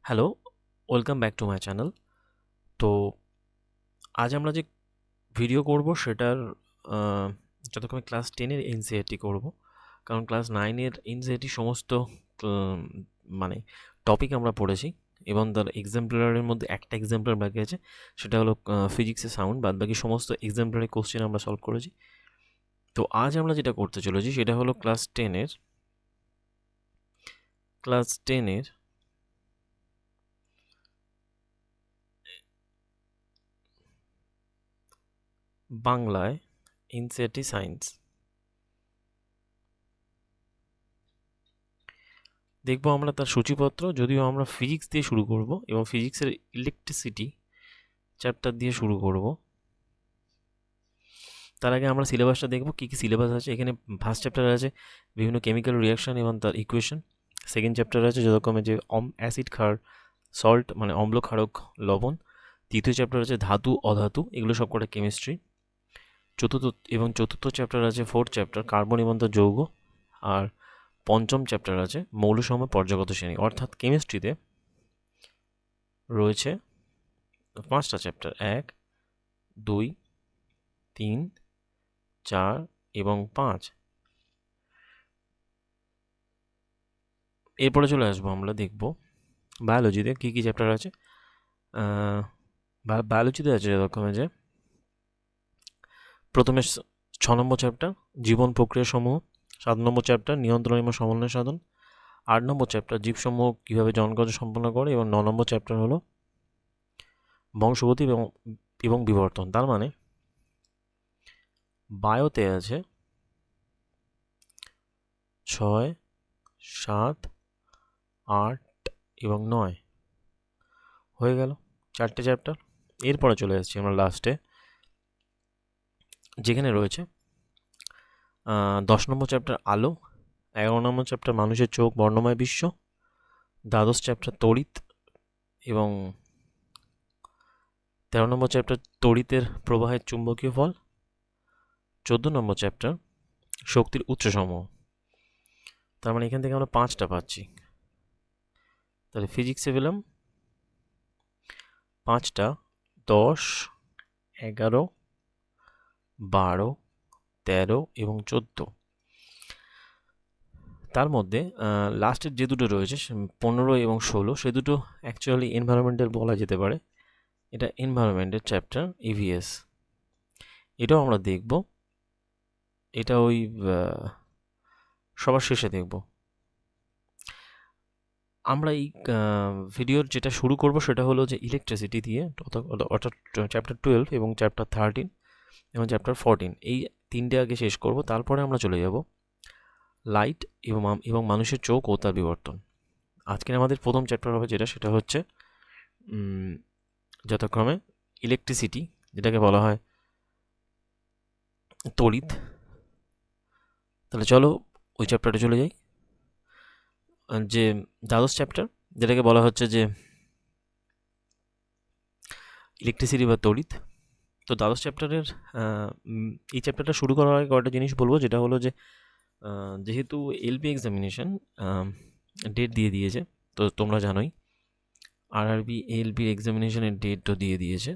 Hello, welcome back to my channel. তো আজ আমরা যে ভিডিও করব সেটার যতক্ষণ ক্লাস 10-এর এনসিইআরটি করব, কারণ ক্লাস 9-এর এনসিইআরটি সমস্ত উম, মানে টপিক আমরা পড়েছি এবং তার এক্সাম্পলারের মধ্যে একটা এক্সাম্পলার বাকি আছে, সেটা হলো ফিজিক্সের সাউন্ড। বাদ বাকি সমস্ত এক্সাম্পলারের কোশ্চেন আমরা সলভ করেছি। তো আজ আমরা যেটা করতে চলেছি সেটা হলো ক্লাস টেনের বাংলায় এনসিইআরটি সায়েন্স। দেখবো আমরা তার সূচিপত্র, যদিও আমরা ফিজিক্স দিয়ে শুরু করব এবং ফিজিক্সের ইলেকট্রিসিটি চ্যাপ্টার দিয়ে শুরু করব। তার আগে আমরা সিলেবাসটা দেখব, কী কী সিলেবাস আছে। এখানে ফার্স্ট চ্যাপ্টার আছে বিভিন্ন কেমিক্যাল রিয়াকশান এবং তার ইকুয়েশন। সেকেন্ড চ্যাপ্টার আছে যতক্ষণে যে অ্যাসিড ক্ষার সল্ট মানে অম্ল ক্ষারক লবণ। তৃতীয় চ্যাপ্টার আছে ধাতু অধাতু, এগুলো সব কটা কেমিস্ট্রি। চতুর্থ চ্যাপ্টার আছে ফোর্থ চ্যাপ্টার কার্বন এবং তার যৌগ। আর পঞ্চম চ্যাপ্টার আছে মৌলসমূহ পর্যায়গত শ্রেণী। অর্থাৎ কেমিস্ট্রিতে রয়েছে 5টা চ্যাপ্টার, 1, 2, 3, 4 এবং 5। এরপরে চলে আসবো, আমরা দেখব বায়োলজিতে কী কী চ্যাপ্টার আছে। বায়োলজিতে আছে যতক্ষণে যে প্রথমে 6 নম্বর চ্যাপ্টার জীবন প্রক্রিয়া সমূহ, 7 নম্বর চ্যাপ্টার নিয়ন্ত্রণ এবং সমন্বয় সাধন, 8 নম্বর চ্যাপ্টার জীবসমূহ কীভাবে জনকার্য সম্পন্ন করে এবং 9 নম্বর চ্যাপ্টার হলো বংশগতি এবং বিবর্তন। তার মানে বায়োতে আছে 6, 7, 8 এবং 9, হয়ে গেল 4টে চ্যাপ্টার। এরপরে চলে আসছি আমরা লাস্টে, যেখানে রয়েছে 10 নম্বর চ্যাপ্টার আলো, 11 নম্বর চ্যাপ্টার মানুষের চোখ বর্ণময় বিশ্ব, দ্বাদশ চ্যাপ্টার তড়িৎ এবং 13 নম্বর চ্যাপ্টার তড়িতের প্রবাহের চুম্বকীয় ফল, 14 নম্বর চ্যাপ্টার শক্তির উৎসসমূহ। তার মানে এখান থেকে আমরা 5টা পাচ্ছি। তাহলে ফিজিক্সে পেলাম 5টা, 10, 11, 12, 13 এবং 14। তার মধ্যে লাস্টের যে দুটো রয়েছে 15 এবং 16, সে দুটো অ্যাকচুয়ালি এনভায়রনমেন্টাল বলা যেতে পারে। এটা এনভায়রনমেন্টের চ্যাপ্টার ইভিএস, এটাও আমরা দেখব। এটা ওই সবার শেষে দেখব। আমরা এই ভিডিওর যেটা শুরু করব সেটা হলো যে ইলেকট্রিসিটি দিয়ে, অর্থাৎ চ্যাপ্টার 12 এবং চ্যাপ্টার 13 এবং চ্যাপ্টার 14, এই 3টে আগে শেষ করব। তারপরে আমরা চলে যাব লাইট এবং মানুষের চোখ ও তার বিবর্তন। আজকের আমাদের প্রথম চ্যাপ্টার হবে সেটা হচ্ছে যথাক্রমে ইলেকট্রিসিটি, যেটাকে বলা হয় তড়িৎ। তাহলে চলো ওই চ্যাপ্টারে চলে যাই, যে দ্বাদশ চ্যাপ্টার, যেটাকে বলা হচ্ছে যে ইলেকট্রিসিটি বা তড়িৎ। তো দ্বাদশ চ্যাপ্টারের এই চ্যাপ্টারটা শুরু করার আগে কয়েকটা জিনিস বলবো, যেটা হলো যে যেহেতু এলপি এক্সামিনেশন ডেট দিয়ে দিয়েছে, তো তোমরা জানোই আরআরবি এলপি এক্সামিনেশনের ডেটও দিয়ে দিয়েছে।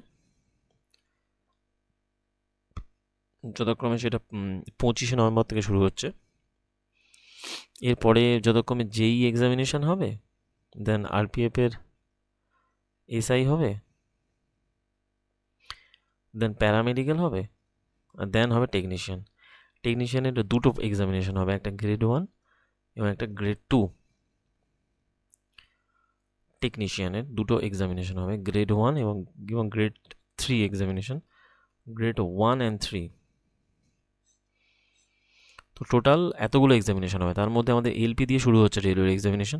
যথাক্রমে সেটা 25শে নভেম্বর থেকে শুরু হচ্ছে। এরপরে যথাক্রমে জেই এক্সামিনেশন হবে, দেন আরপিএফের এসআই হবে, দেন প্যারামেডিক্যাল হবে, আর দেন হবে টেকনিশিয়ানের দুটো এক্সামিনেশন হবে, একটা গ্রেড 1 এবং একটা গ্রেড 2। টেকনিশিয়ানের দুটো এক্সামিনেশন হবে, গ্রেড 1 এবং গ্রেড 3 এক্সামিনেশন, গ্রেড 1 and 3। তো টোটাল এতগুলো এক্সামিনেশন হবে। তার মধ্যে আমাদের এলপি দিয়ে শুরু হচ্ছে রেলওয়ের এক্সামিনেশন।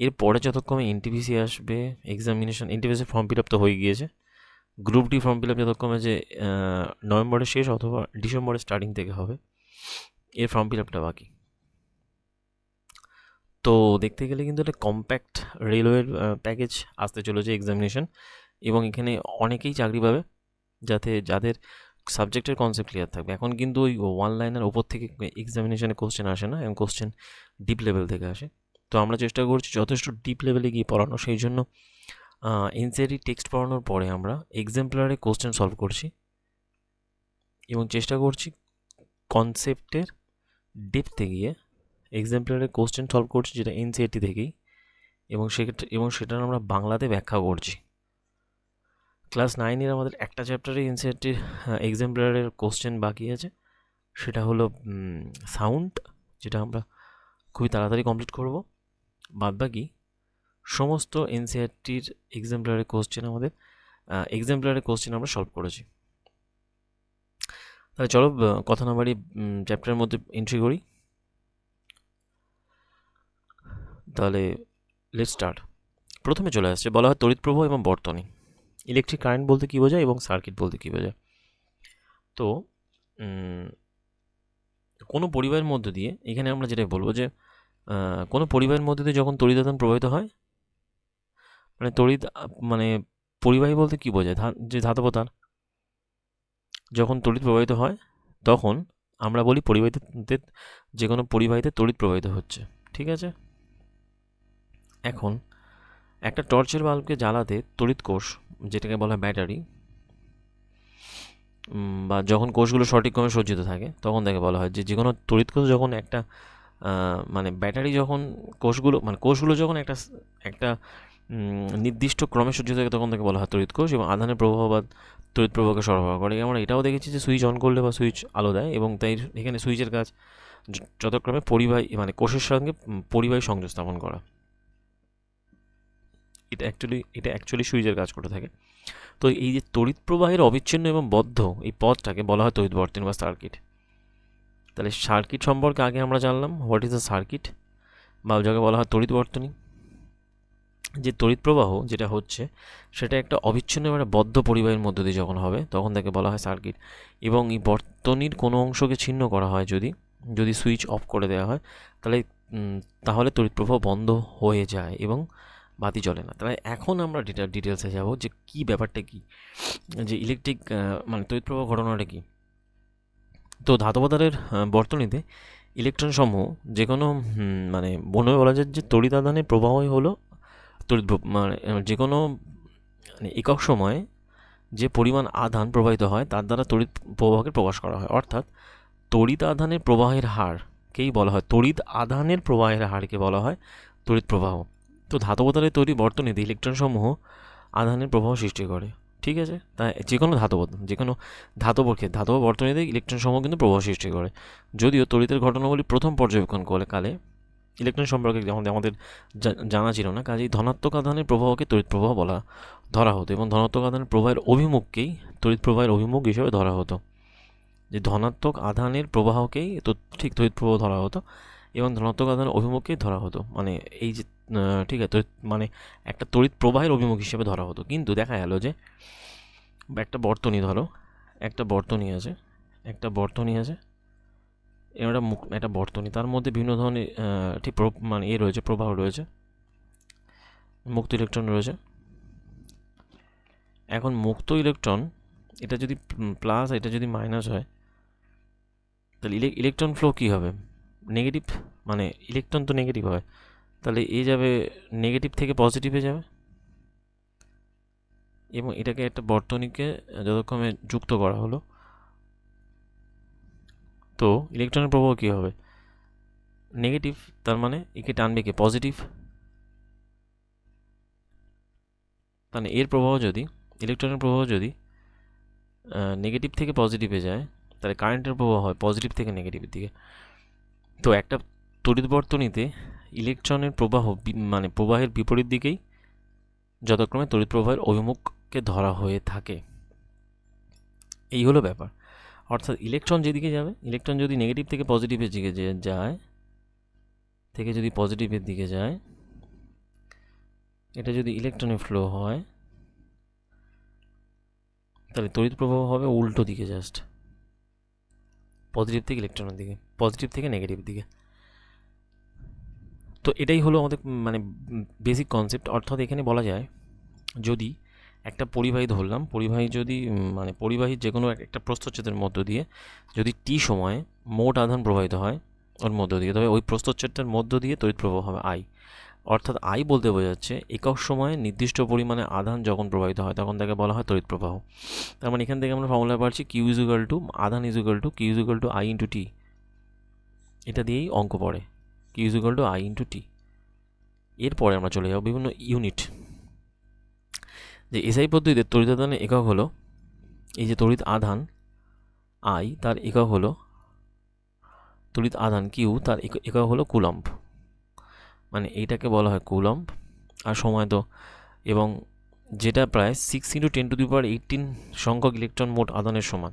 এরপরে যতক্ষণে এনটিপিসি আসবে examination, NTPC form fill up তো হয়ে গিয়েছে। Group D form fill up যতক্ষণে যে নভেম্বরের শেষ অথবা ডিসেম্বরের স্টার্টিং থেকে হবে, এর ফর্ম ফিল আপটা বাকি। তো দেখতে গেলে কিন্তু একটা কম্প্যাক্ট রেলওয়ের প্যাকেজ আসতে চলেছে এক্সামিনেশন, এবং এখানে অনেকেই চাকরি পাবে যাদের সাবজেক্টের কনসেপ্ট ক্লিয়ার থাকবে। এখন কিন্তু ওই 1 লাইনের ওপর থেকে এক্সামিনেশনে কোশ্চেন আসে না, এবং কোশ্চেন ডিপ লেভেল থেকে আসে। তো আমরা চেষ্টা করছি যথেষ্ট ডিপ লেভেলে গিয়ে পড়ানো, সেই জন্য এনসিইআরটি টেক্সট পড়ানোর পরে আমরা এক্সাম্পলারে কোশ্চেন সলভ করছি এবং চেষ্টা করছি কনসেপ্টের ডেপথে গিয়ে এক্সাম্পলারে কোশ্চেন সলভ করছি, যেটা এনসিইআরটি থেকেই, এবং সেটা আমরা বাংলাতে ব্যাখ্যা করছি। ক্লাস 9-এর আমাদের একটা চ্যাপ্টারে এনসিইআরটির এক্সাম্পলারের কোশ্চেন বাকি আছে, সেটা হলো সাউন্ড, যেটা আমরা খুবই তাড়াতাড়ি কমপ্লিট করব। বাদবাকি সমস্ত এনসিইআরটির এক্সাম্পলারের কোশ্চেন আমরা সলভ করেছি। তাহলে চলো কথা না বাড়ি চ্যাপ্টারের মধ্যে এন্ট্রি করি। তাহলে লেটস স্টার্ট। প্রথমে চলে আসছে, বলা হয় তড়িৎ প্রবাহ এবং বর্তনী। ইলেকট্রিক কারেন্ট বলতে কী বোঝায় এবং সার্কিট বলতে কী বোঝায়। তো কোনো পরিবাহের মধ্য দিয়ে, এখানে আমরা যেটা বলবো যে কোনো পরিবাহের মধ্যে দিয়ে যখন তড়িৎ আধান প্রবাহিত হয়, মানে পরিবাহী বলতে কী বোঝায়, যে ধাতব তার যখন তড়িৎ প্রবাহিত হয় তখন আমরা বলি পরিবাহীতে, যে কোনো পরিবাহীতে তড়িৎ প্রবাহিত হচ্ছে, ঠিক আছে। এখন একটা টর্চের বাল্বকে জ্বালাতে তড়িৎ কোষ, যেটাকে বলা হয় ব্যাটারি, বা যখন কোষগুলো সঠিক ক্রমে সজ্জিত থাকে তখন তাকে বলা হয় যে কোনো তড়িৎ কোষ যখন একটা মানে ব্যাটারি যখন কোষগুলো যখন একটা নির্দিষ্ট ক্রমে সজ্জিত থাকে তখন তাকে বলা হয় তড়িৎ কোষ, এবং আধানের প্রবাহ বা তড়িৎ প্রবাহকে সরবরাহ করে। আমরা এটাও দেখেছি যে সুইচ অন করলে বা সুইচ আলো দেয়, এবং তাই এখানে সুইচের কাজ যথাক্রমে মানে কোষের সঙ্গে পরিবাহী সংযোগ স্থাপন করা। এটা অ্যাকচুয়ালি সুইচের কাজ করে থাকে। তো এই যে তড়িৎ প্রবাহের অবিচ্ছিন্ন এবং বদ্ধ এই পথটাকে বলা হয় তড়িৎ বর্তনী বা সার্কিট। তাহলে সার্কিট সম্পর্কে আগে আমরা জানলাম, হোয়াট ইজ দ্য সার্কিট, বা যাকে বলা হয় তড়িৎ বর্তনী। যে তড়িৎ প্রবাহ যেটা হচ্ছে সেটা একটা অবিচ্ছিন্ন মানে বদ্ধ পরিবাহের মধ্য দিয়ে যখন হবে তখন তাকে বলা হয় সার্কিট। এবং এই বর্তনীর কোনো অংশকে ছিন্ন করা হয় যদি সুইচ অফ করে দেওয়া হয়, তাহলে তড়িৎ প্রবাহ বন্ধ হয়ে যায় এবং বাতি জ্বলে না। তাহলে এখন আমরা ডিটেলসে যাব যে কী ব্যাপারটা কী, যে ইলেকট্রিক মানে তড়িৎ প্রবাহ ঘটনাটা কী। তো ধাতব তারের বর্তনীতে ইলেকট্রন সমূহ যে কোনো মানে মনে বলা যায় যে তড়িৎ আধানের প্রবাহই হলো মানে যে কোনো একক সময়ে যে পরিমাণ আধান প্রবাহিত হয় তার দ্বারা তড়িৎ প্রবাহকে প্রকাশ করা হয়। অর্থাৎ তড়িৎ আধানের প্রবাহের হারকেই বলা হয়, তড়িৎ আধানের প্রবাহের হারকে বলা হয় তড়িৎ প্রবাহ। তো ধাতব তারের তৈরি বর্তনীতে ইলেকট্রন সমূহ আধানের প্রবাহ সৃষ্টি করে, ঠিক আছে। তাই যে কোনো ধাতব বর্তনীতে ইলেকট্রন সমূহ কিন্তু প্রবাহ সৃষ্টি করে। যদিও তড়িতের ঘটনাগুলি প্রথম পর্যবেক্ষণ কালে ইলেকট্রন সম্পর্কে আমাদের জানা ছিল না, কাজেই ধনাত্মক আধানের প্রবাহকে তড়িৎ প্রবাহ ধরা হতো, এবং ধনাত্মক আধানের প্রবাহের অভিমুখকেই তড়িৎ প্রবাহের অভিমুখ হিসেবে ধরা হতো। যে ধনাত্মক আধানের প্রবাহকেই ঠিক তড়িৎ প্রবাহ ধরা হতো, এবং ধনাত্মক আধানের অভিমুখকেই ধরা হতো, মানে এই যে ঠিক আছে, মানে একটা তড়িৎ প্রবাহের অভিমুখ হিসেবে ধরা হতো। কিন্তু দেখা গেল যে একটা বর্তনী আছে একটা বর্তনী, তার মধ্যে বিভিন্ন ধরনের ঠিক মানে রয়েছে, প্রবাহ রয়েছে, মুক্ত ইলেকট্রন রয়েছে। এখন মুক্ত ইলেকট্রন, এটা যদি প্লাস এটা যদি মাইনাস হয়, তাহলে ইলেকট্রন ফ্লো কী হবে, নেগেটিভ, মানে ইলেকট্রন তো নেগেটিভ হয়, তাহলে এ যাবে নেগেটিভ থেকে পজিটিভে যাবে, এবং এটাকে একটা বর্তনীকে যতক্ষণে যুক্ত করা হলো, তো ইলেকট্রনের প্রবাহ কী হবে, নেগেটিভ, তার মানে একে টানবে কে, পজিটিভ। তাহলে ইলেকট্রনের প্রবাহ যদি নেগেটিভ থেকে পজিটিভে যায়, তাহলে কারেন্টের প্রবাহ হয় পজিটিভ থেকে নেগেটিভের দিকে। তো একটা তড়িৎ বর্তনীতে ইলেকট্রনের প্রবাহ মানে প্রবাহের বিপরীত দিকেই যথাক্রমে তড়িৎ প্রবাহের অভিমুখকে ধরা হয়ে থাকে। এই হলো ব্যাপার। অর্থাৎ ইলেকট্রন যেদিকে যাবে, ইলেকট্রন যদি নেগেটিভ থেকে পজিটিভের দিকে যায়, এটা যদি ইলেকট্রনের ফ্লো হয়, তাহলে তড়িৎ প্রবাহ হবে উল্টো দিকে, জাস্ট পজিটিভ থেকে ইলেকট্রনের দিকে, পজিটিভ থেকে নেগেটিভের দিকে। তো এটাই হলো আমাদের মানে বেসিক কনসেপ্ট। অর্থাৎ এখানে বলা যায়, যদি একটা পরিবাহী ধরলাম, পরিবাহীর যে কোনো একটা প্রস্থচ্ছেদের মধ্য দিয়ে যদি টি সময়ে মোট আধান প্রবাহিত হয় ওর মধ্য দিয়ে, তবে ওই প্রস্থচ্ছেদটার মধ্য দিয়ে তড়িৎ প্রবাহ হবে আই। অর্থাৎ আই বলতে বোঝাচ্ছে একক সময়ে নির্দিষ্ট পরিমাণে আধান যখন প্রবাহিত হয় তখন তাকে বলা হয় তড়িৎ প্রবাহ। তার মানে এখান থেকে আমরা ফর্মুলা পাচ্ছি কিউ ইজ ইকুয়াল টু আধান is equal to q is equal to I into t. এটা দিয়েই অঙ্ক পড়ে, q is equal to I into t. এরপরে আমরা চলে যাব বিভিন্ন ইউনিট। যে এসআই পদ্ধতিতে তড়িৎ আধানের একক হলো, এই যে তড়িৎ আধান আই তার একক হলো, তড়িৎ আধান কিউ তার একক হলো কুলম্ব, মানে এইটাকে বলা হয় কুলম্ব। আর সময় তো, এবং যেটা প্রায় 6 × 10⁻18 সংখ্যক ইলেকট্রন মোট আধানের সমান।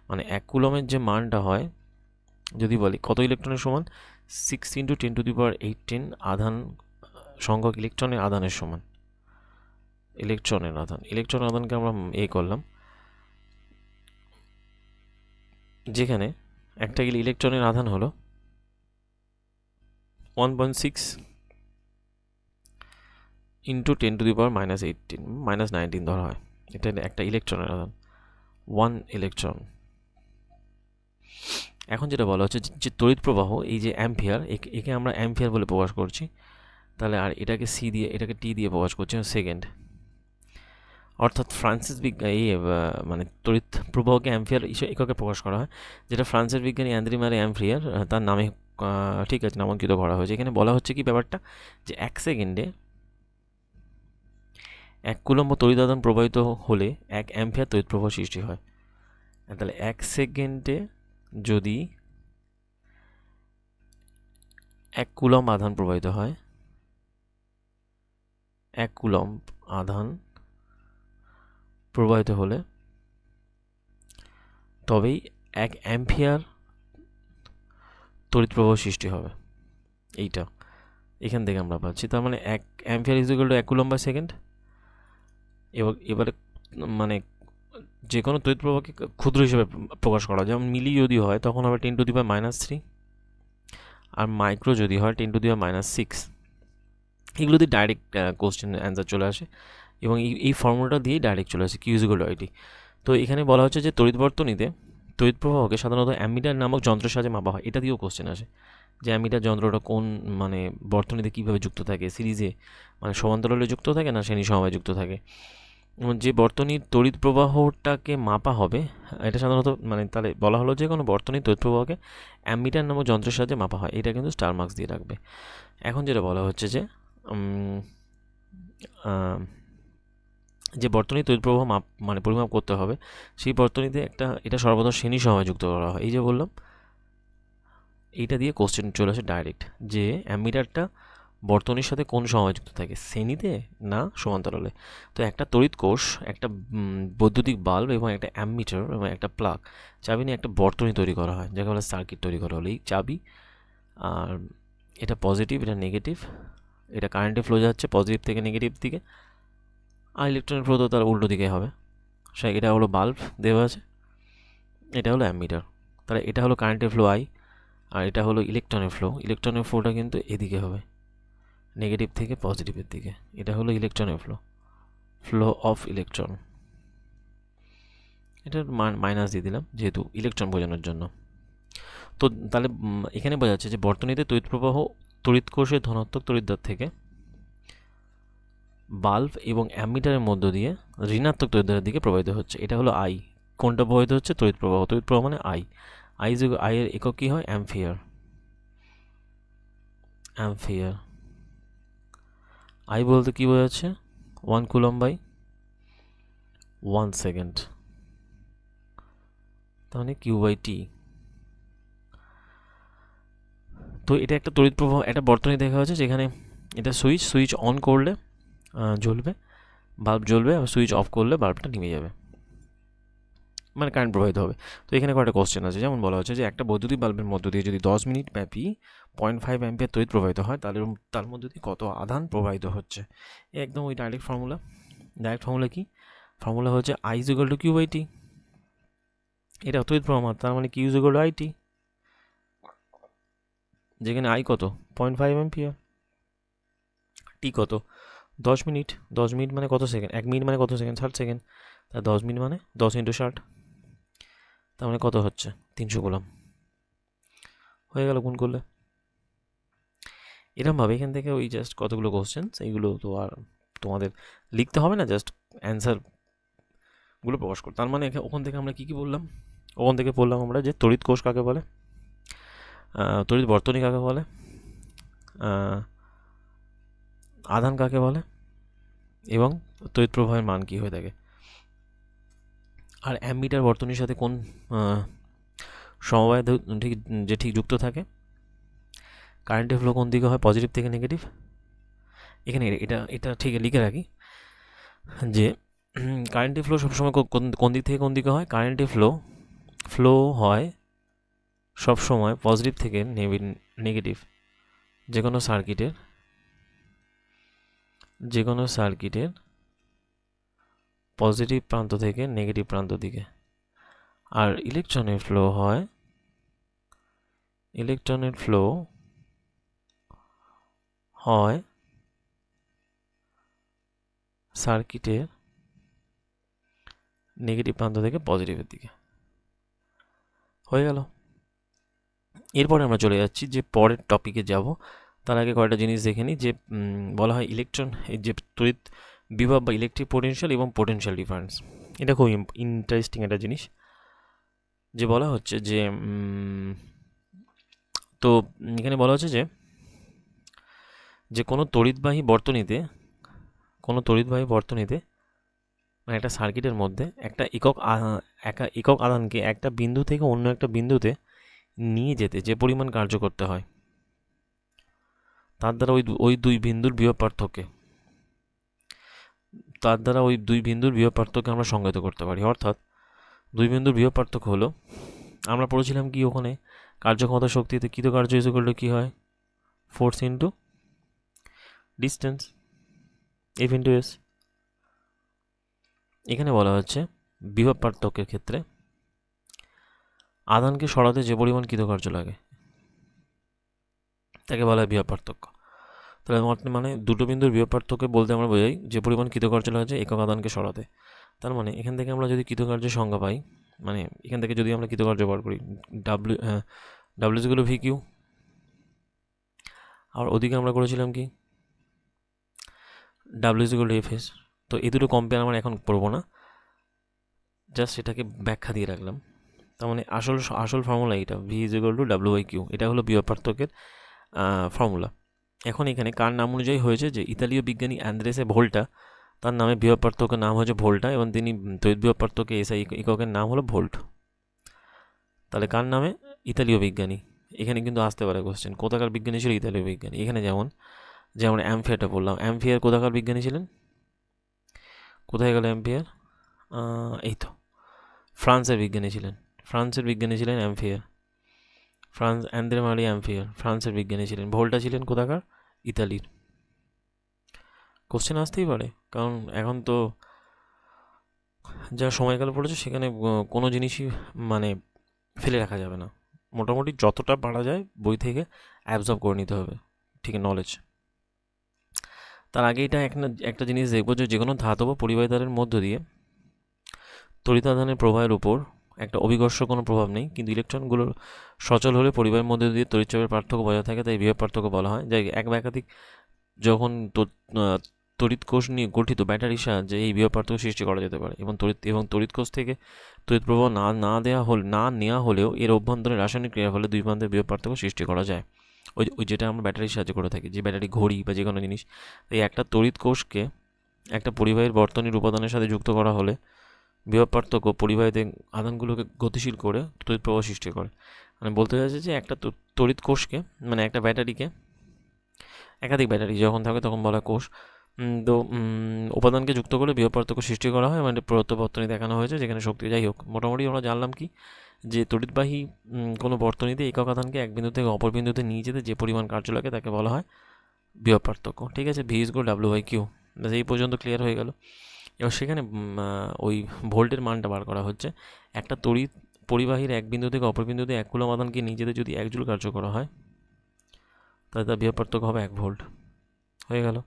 মানে 1 কুলমের যে মানটা হয়, যদি বলি কত ইলেকট্রনের সমান, 6 × 10⁻18 আধান সংখ্যক ইলেকট্রনের আধানের সমান। ইলেকট্রনের আধানকে আমরা করলাম, যেখানে একটা ইলেকট্রনের আধান হলো 1.6 × 10⁻−18 -19 ধরা হয়। এটা একটা ইলেকট্রনের আধান, 1 ইলেকট্রন। এখন যেটা বলা হচ্ছে যে তড়িৎ প্রবাহ, এই যে অ্যাম্পিয়ার, একে আমরা অ্যাম্পিয়ার বলে প্রকাশ করছি, তাহলে আর এটাকে সি দিয়ে, এটাকে টি দিয়ে প্রকাশ করছি সেকেন্ড। অর্থাৎ ফ্রান্সিস বিজ্ঞানী মানে তড়িৎ প্রবাহকে অ্যাম্পিয়ার এককে প্রকাশ করা হয়, যেটা ফ্রান্সের বিজ্ঞানী অ্যান্দ্রি মারে অ্যাম্পিয়ার তার নামে ঠিক আছে নামাঙ্কিত করা হয়েছে। এখানে বলা হচ্ছে কি ব্যাপারটা, যে 1 সেকেন্ডে 1 কুলম্ব তড়িৎ আধান প্রবাহিত হলে 1 অ্যাম্পিয়ার তড়িৎ প্রবাহ সৃষ্টি হয়। তাহলে 1 সেকেন্ডে যদি 1 কুলম্ব আধান প্রবাহিত হয়, 1 কুলম্ব আধান প্রবাহিত হলে তবেই 1 অ্যাম্পিয়ার তড়িৎ প্রবাহ সৃষ্টি হবে। এইটা এখান থেকে আমরা পাচ্ছি। তার মানে 1 ampere is equal to 1 coulomb by second. এবারে মানে যে কোনো তড়িৎ প্রবাহকে ক্ষুদ্র হিসেবে প্রকাশ করা, যেমন মিলি যদি হয় তখন হবে 10⁻³ আর মাইক্রো যদি হয় 10⁻⁶। এগুলো দিয়ে ডাইরেক্ট কোশ্চেন অ্যান্সার চলে আসে, এবং এই ফর্মুলাটা দিয়েই ডাইরেক্ট চলে আসে Q is equal to IT. তো এখানে বলা হচ্ছে যে তড়িৎ বর্তনীতে তড়িৎ প্রবাহকে সাধারণত অ্যামিটার নামক যন্ত্রের সাহায্যে মাপা হয়। এটা দিয়েও কোশ্চেন আসে যে অ্যামিটার যন্ত্রটা কোন মানে বর্তনীতে কীভাবে যুক্ত থাকে, সিরিজে মানে সমান্তরালে যুক্ত থাকে না শ্রেণী সমবায়ে যুক্ত থাকে। যে বর্তনীর তড়িৎ প্রবাহটাকে মাপা হবে, এটা সাধারণত মানে তাহলে বলা হলো যে কোনো বর্তনীর তড়িৎ প্রবাহকে অ্যামিটার নামক যন্ত্রের সাহায্যে মাপা হয়। এটা কিন্তু স্টার মার্কস দিয়ে রাখবে। এখন যেটা বলা হচ্ছে যে বর্তনী তড়িৎ প্রবাহ মানে পরিমাপ করতে হবে, সেই বর্তনীতে এটা সর্বদা শ্রেণী সমবায়ে যুক্ত করা হয়। এই যে বললাম, এইটা দিয়ে কোশ্চেন চলে আসে ডাইরেক্ট, যে অ্যামিটারটা বর্তনীর সাথে কোন সমবায়ে যুক্ত থাকে, শ্রেণীতে না সমান্তরালে। তো একটা তড়িৎ কোষ, একটা বৈদ্যুতিক বাল্ব এবং একটা অ্যামিটার এবং একটা প্লাগ, চাবি নিয়ে একটা বর্তনী তৈরি করা হয়, যাকে বলে সার্কিট তৈরি করা হলো। এই চাবি, আর এটা পজিটিভ, এটা নেগেটিভ, এটা কারেন্টে ফ্লো যাচ্ছে পজিটিভ থেকে নেগেটিভ দিকে, আর ইলেকট্রনের ফ্লো তো তার উল্টো দিকে হবে। এটা হলো বাল্ব দেওয়া আছে, এটা হলো অ্যামিটার। তাহলে এটা হলো কারেন্টের ফ্লো আই, আর এটা হলো ইলেকট্রনের ফ্লো। ইলেকট্রনের ফ্লোটা কিন্তু এদিকে হবে, নেগেটিভ থেকে পজিটিভের দিকে। এটা হলো ইলেকট্রনের ফ্লো অফ ইলেকট্রন। এটার মাইনাস দিয়ে দিলাম যেহেতু ইলেকট্রন বোঝানোর জন্য। তো তাহলে এখানে বোঝা যাচ্ছে যে বর্তনীতে তড়িৎ প্রবাহ তড়িৎ কোষের ধনাত্মক তড়িৎদ্বার থেকে বাল্ব এবং অ্যামিটারের মধ্য দিয়ে ঋণাত্মক তড়িৎদ্বারের দিকে প্রবাহিত হচ্ছে। এটা হলো আই। কোনটা প্রবাহিত হচ্ছে? তড়িৎ প্রবাহ। তড়িৎ প্রবাহ মানে আই। আই এর একক কী হয়? অ্যাম্পিয়ার। আই বলতে কী বোঝাচ্ছে? 1 কুলম্ব বাই 1 সেকেন্ড, তার মানে কিউ বাই টি। তো এটা একটা তড়িৎ প্রবাহ, একটা বর্তনী দেখা হচ্ছে যেখানে এটা সুইচ অন করলে জ্বলবে, বাল্ব জ্বলবে, আর সুইচ অফ করলে বাল্বটা নিভে যাবে, মানে কারেন্ট প্রবাহিত হবে। তো এখানে কয়েকটা কোশ্চেন আছে, যেমন বলা হচ্ছে যে একটা বৈদ্যুতিক বাল্বের মধ্য দিয়ে যদি 10 মিনিট ব্যাপী 0.5 অ্যাম্পিয়ার তড়িৎ প্রবাহিত হয়, তাহলে তার মধ্যে দিয়ে কত আধান প্রবাহিত হচ্ছে। একদম ওই ডাইরেক্ট ফর্মুলা কি? ফর্মুলা হচ্ছে I is equal to q by t. এটা তড়িৎ প্রবাহ, তার মানে q is equal to I t, যেখানে আই কত? 0.5 অ্যাম্পিয়ার। টি কত? 10 মিনিট। 10 মিনিট মানে কত সেকেন্ড? 1 মিনিট মানে কত সেকেন্ড? 60 সেকেন্ড। তা 10 মিনিট মানে 10 × 60, তার মানে কত হচ্ছে? 300 কুলম্ব। হয়ে গেল গুণ করলে। এরকমভাবে এখান থেকে ওই জাস্ট কতগুলো কোশ্চেন্স, এইগুলো তো আর তোমাদের লিখতে হবে না, জাস্ট অ্যান্সারগুলো প্রকাশ করো। তার মানে ওখান থেকে আমরা কী কী বললাম? ওখান থেকে বললাম আমরা যে তড়িৎ কোষ কাকে বলে, তড়িৎ বর্তনী কাকে বলে, আধান কাকে বলে, এবং তড়িৎ প্রবাহের মান কী হয়ে থাকে। আর অ্যামিটার বর্তনীর সাথে কোন সমবায় ঠিক যুক্ত থাকে, কারেন্টের ফ্লো কোন দিকে হয়, পজিটিভ থেকে নেগেটিভ। এখানে এটা ঠিক লিখে রাখি যে কারেন্টের ফ্লো সবসময় কোন দিক থেকে কোন দিকে হয়। কারেন্টের ফ্লো হয় সবসময় পজিটিভ থেকে নেগেটিভ যে কোনো সার্কিটের পজিটিভ প্রান্ত থেকে নেগেটিভ প্রান্ত দিকে। আর ইলেকট্রনের ফ্লো হয় সার্কিটের নেগেটিভ প্রান্ত থেকে পজিটিভের দিকে। হয়ে গেল। এরপরে আমরা চলে যাচ্ছি যে পরের টপিকে যাব। তার আগে কয়েকটা জিনিস দেখে নিই। যে বলা হয় ইলেকট্রন, এই যে তড়িৎ বিভব বা ইলেকট্রিক পোটেনশিয়াল এবং পোটেনশিয়াল ডিফারেন্স, এটা খুব ইন্টারেস্টিং একটা জিনিস। যে বলা হচ্ছে যে তো এখানে বলা হচ্ছে যে কোনো তড়িৎবাহী বর্তনীতে মানে একটা সার্কিটের মধ্যে একটা একক আধানকে একটা বিন্দু থেকে অন্য একটা বিন্দুতে নিয়ে যেতে যে পরিমাণ কার্য করতে হয়, তার দ্বারা ওই দুই বিন্দুর বিভব পার্থক্যকে আমরা সংজ্ঞায়িত করতে পারি। অর্থাৎ দুই বিন্দুর বিভব পার্থক্য হলো, আমরা পড়েছিলাম কি ওখানে কার্যক্ষমতা শক্তিতে কৃতকার্য ইজ ইকুয়াল টু কি হয়, force into distance, F into S. এখানে বলা হচ্ছে বিভব পার্থক্যের ক্ষেত্রে আধানকে সরাতে যে পরিমাণ কৃতকার্য লাগে তাকে বলা হয় বিভব পার্থক্য। তাহলে মানে দুটো বিন্দুর বিভব পার্থক্য বলতে আমরা বোঝাই যে পরিমাণ কৃতকার্য লাগে একক আধানকে সরাতে। তার মানে এখান থেকে আমরা যদি কৃতকার্যের সংজ্ঞা পাই, মানে এখান থেকে যদি আমরা কৃতকার্য বার করি, W equal to V q. আর ওদিকে আমরা করেছিলাম কি W equal to F s. তো এই দুটো কম্পেয়ার আমরা এখন পড়বো না, জাস্ট এটাকে ব্যাখ্যা দিয়ে রাখলাম। তার মানে আসল ফর্মুলা এটা, V is equal to W by Q, এটা হলো বিভব পার্থক্যের ফর্মুলা। এখন এখানে কার নাম অনুযায়ী হয়েছে, যে ইতালীয় বিজ্ঞানী অ্যান্দ্রেসে ভোল্টা, তার নামে বিভব পার্থক্যের নাম হয়েছে ভোল্টা, এবং তিনি তড়িৎ বিভব পার্থক্য এসআই এককের নাম হলো ভোল্ট। তাহলে কার নামে, ইতালীয় বিজ্ঞানী। এখানে কিন্তু আসতে পারে কোশ্চেন, কোথাকার বিজ্ঞানী ছিল ইতালীয় বিজ্ঞানী। এখানে যেমন অ্যাম্পিয়ারটা বললাম, অ্যাম্পিয়ার কোথাকার বিজ্ঞানী ছিলেন, কোথায় গেল অ্যাম্পিয়ার, এই তো ফ্রান্সের বিজ্ঞানী ছিলেন অ্যাম্পিয়ার। অ্যান্দ্রে মারি অ্যাম্পিয়ার ফ্রান্সের বিজ্ঞানী ছিলেন। ভোল্টা ছিলেন কোথাকার, ইতালির। কোশ্চেন আসতেই পারে, কারণ এখন তো যা সময়কাল পড়েছে সেখানে কোনো জিনিসই মানে ফেলে রাখা যাবে না। মোটামুটি যতটা পারা যায় বই থেকে অ্যাবজর্ব করে নিতে হবে, ঠিক নলেজ। তার আগে এটা একটা জিনিস দেখবো, যে কোনো ধাতব পরিবাহী তারের মধ্য দিয়ে তড়িতাধানের প্রবাহের উপর একটা অভিকর্ষ কোনো প্রভাব নেই, কিন্তু ইলেকট্রনগুলো সচল হলে পরিবাহের মধ্যে দিয়ে তড়িৎচাপের পার্থক্য বজায় থাকে, তাই বিভব পার্থক্য বলা হয়। যাই এক বা একাধিক যখন তড়িৎ কোষ নিয়ে গঠিত ব্যাটারির সাহায্যে এই বিভব পার্থক্য সৃষ্টি করা যেতে পারে, এবং তড়িৎ কোষ থেকে তড়িৎ প্রবাহ না নেওয়া হলেও এর অভ্যন্তরে রাসায়নিক ক্রিয়ার ফলে দুই প্রান্তের বিভব পার্থক্য সৃষ্টি করা যায়। ওই যেটা আমরা ব্যাটারির সাহায্যে করে থাকি, যে ব্যাটারি, ঘড়ি বা যে কোনো জিনিস। এই একটা তড়িৎ কোষকে একটা পরিবাহীর বর্তনীর উপাদানের সাথে যুক্ত করা হলে বিভব পার্থক্য পরিবাহীতে আধানগুলোকে গতিশীল করে তড়িৎ প্রবাহ সৃষ্টি করে। মানে বলতে চাইছে যে একটা তড়িৎ কোষকে, মানে একটা ব্যাটারিকে, একাধিক ব্যাটারি যখন থাকে তখন বলা কোষ, তো উপাদানকে যুক্ত করে বিভব পার্থক্য সৃষ্টি করা হয়। মানে প্রদত্ত বর্তনী দেখানো হয়েছে যেখানে শক্তি, যাই হোক মোটামুটি আমরা জানলাম কি, যে তড়িৎবাহী কোনো বর্তনীতে একক আধানকে এক বিন্দু থেকে অপর বিন্দুতে নিয়ে যেতে যে পরিমাণ কার্য লাগে তাকে বলা হয় বিভব পার্থক্য। ঠিক আছে, V is equal W by Q. ব্যাস এই পর্যন্ত ক্লিয়ার হয়ে গেল। এবার সেখানে ওই ভোল্টের মানটা বার করা হচ্ছে। একটা তড়িৎ পরিবাহীর এক বিন্দু থেকে অপর বিন্দুতে এক কুলম আধানকে নিয়ে যেতে যদি 1 জুল কার্য করা হয়, তাহলে তার বিভব পার্থক্য হবে 1 ভোল্ট। হয়ে গেল।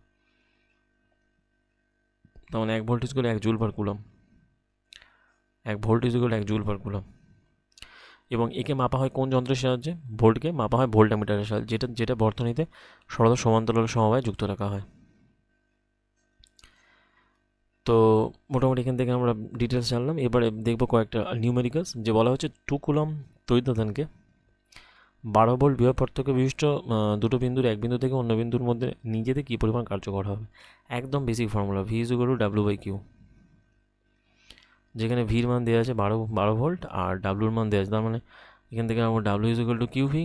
তার মানে 1 volt is equal 1 joule per coulomb. 1 volt is equal 1 joule per coulomb. এবং একে মাপা হয় কোন যন্ত্রের সাহায্যে? ভোল্টকে মাপা হয় ভোল্টমিটারের সাহায্যে, যেটা বর্তনীতে সরল সমান্তরাল সমবায়ে যুক্ত রাখা হয়। তো মোটামুটি এখান থেকে আমরা ডিটেলস জানলাম। এবারে দেখবো কয়েকটা নিউমেরিক্যালস, যে বলা হচ্ছে 2 কুলম তড়িৎদানকে 12 ভোল্ট বিভব পার্থক্য বিশিষ্ট দুটো বিন্দুর এক বিন্দু থেকে অন্য বিন্দুর মধ্যে নিজেতে কী পরিমাণ কার্যকর হবে? একদম basic formula, V is equal to W by Q, যেখানে ভির মান দেওয়া আছে 12 ভোল্ট আর ডাব্লুর মান দেওয়া আছে, তার মানে এখান থেকে আমরা W is equal to Q V,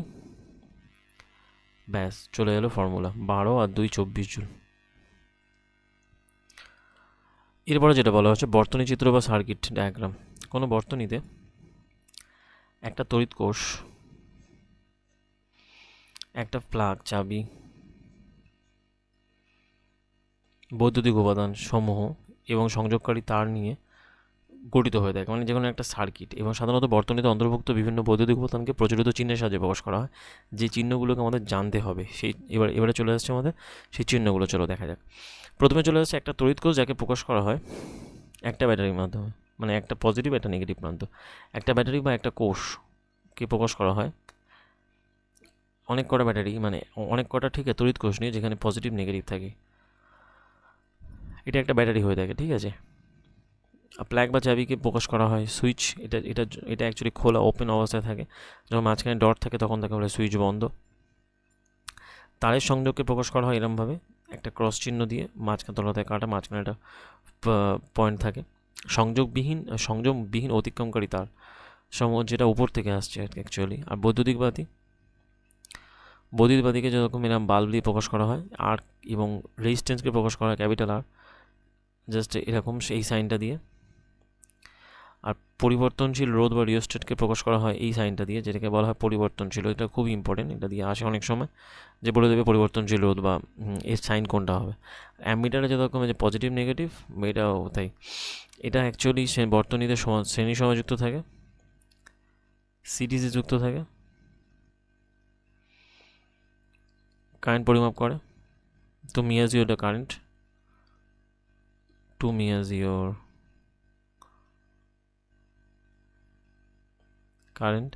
ব্যাস চলে গেলো ফর্মুলা। 12 আর 2 24 জুল। এরপরে যেটা বলা হচ্ছে বর্তনী চিত্র বা সার্কিট ডায়াগ্রাম। কোনো বর্তনীতে একটা তড়িৎ কোষ, একটা প্লাগ, চাবি, বৈদ্যুতিক উপাদান সমূহ এবং সংযোগকারী তার নিয়ে গঠিত হয়ে থাকে, মানে যে কোনো একটা সার্কিট। এবং সাধারণত বর্তনীতে অন্তর্ভুক্ত বিভিন্ন বৈদ্যুতিক উপাদানকে প্রচলিত চিহ্নের সাহায্যে প্রকাশ করা হয়, যে চিহ্নগুলোকে আমাদের জানতে হবে। সেই এবারে চলে আসছে আমাদের সেই চিহ্নগুলো, চলো দেখা যাক। প্রথমে চলে আসছে একটা তড়িৎ কোষ, যাকে প্রকাশ করা হয় একটা ব্যাটারির মাধ্যমে, মানে একটা পজিটিভ একটা নেগেটিভ প্রান্ত। একটা ব্যাটারি বা একটা কোষকে প্রকাশ করা হয় অনেক কটা ব্যাটারি, মানে অনেক কটা ঠিক আছে তড়িৎ কোষ নিয়ে, যেখানে পজিটিভ নেগেটিভ থাকে। এটা একটা ব্যাটারি হয়ে থাকে, ঠিক আছে। প্লাগ বা চাবিকে প্রকাশ করা হয় সুইচ, এটা এটা এটা অ্যাকচুয়ালি খোলা ওপেন অবস্থায় থাকে। যখন মাঝখানে ডট থাকে তখন তাকে বলে সুইচ বন্ধ। তারের সংযোগকে প্রকাশ করা হয় এরমভাবে, একটা ক্রস চিহ্ন দিয়ে, মাঝখানে তলাতে কাটা, মাঝখানে একটা পয়েন্ট থাকে। সংযোগবিহীন অতিক্রমকারী তার যেটা উপর থেকে আসছে অ্যাকচুয়ালি। আর বৈদ্যুতিক বাতিকে যেরকম এরকম বাল্ব দিয়ে প্রকাশ করা হয়। আর এবং রেজিস্ট্যান্সকে প্রকাশ করা হয় ক্যাপিটাল আর, জাস্ট এরকম সেই সাইনটা দিয়ে। আর পরিবর্তনশীল রোধ বা রিওস্ট্যাটকে প্রকাশ করা হয় এই সাইনটা দিয়ে, যেটাকে বলা হয় পরিবর্তনশীল। এটা খুব ইম্পর্টেন্ট, এটা দিয়ে আসে অনেক সময়, যে বলে দেবে পরিবর্তনশীল রোধ বা এর সাইন কোনটা হবে। অ্যামিটারে যেরকম যে পজিটিভ নেগেটিভ, এটাও তাই। এটা অ্যাকচুয়ালি বর্তনীতে শ্রেণী সময়যুক্ত থাকে, সিরিজে যুক্ত থাকে, কারেন্ট পরিমাপ করে। তো measure the current, to measure current.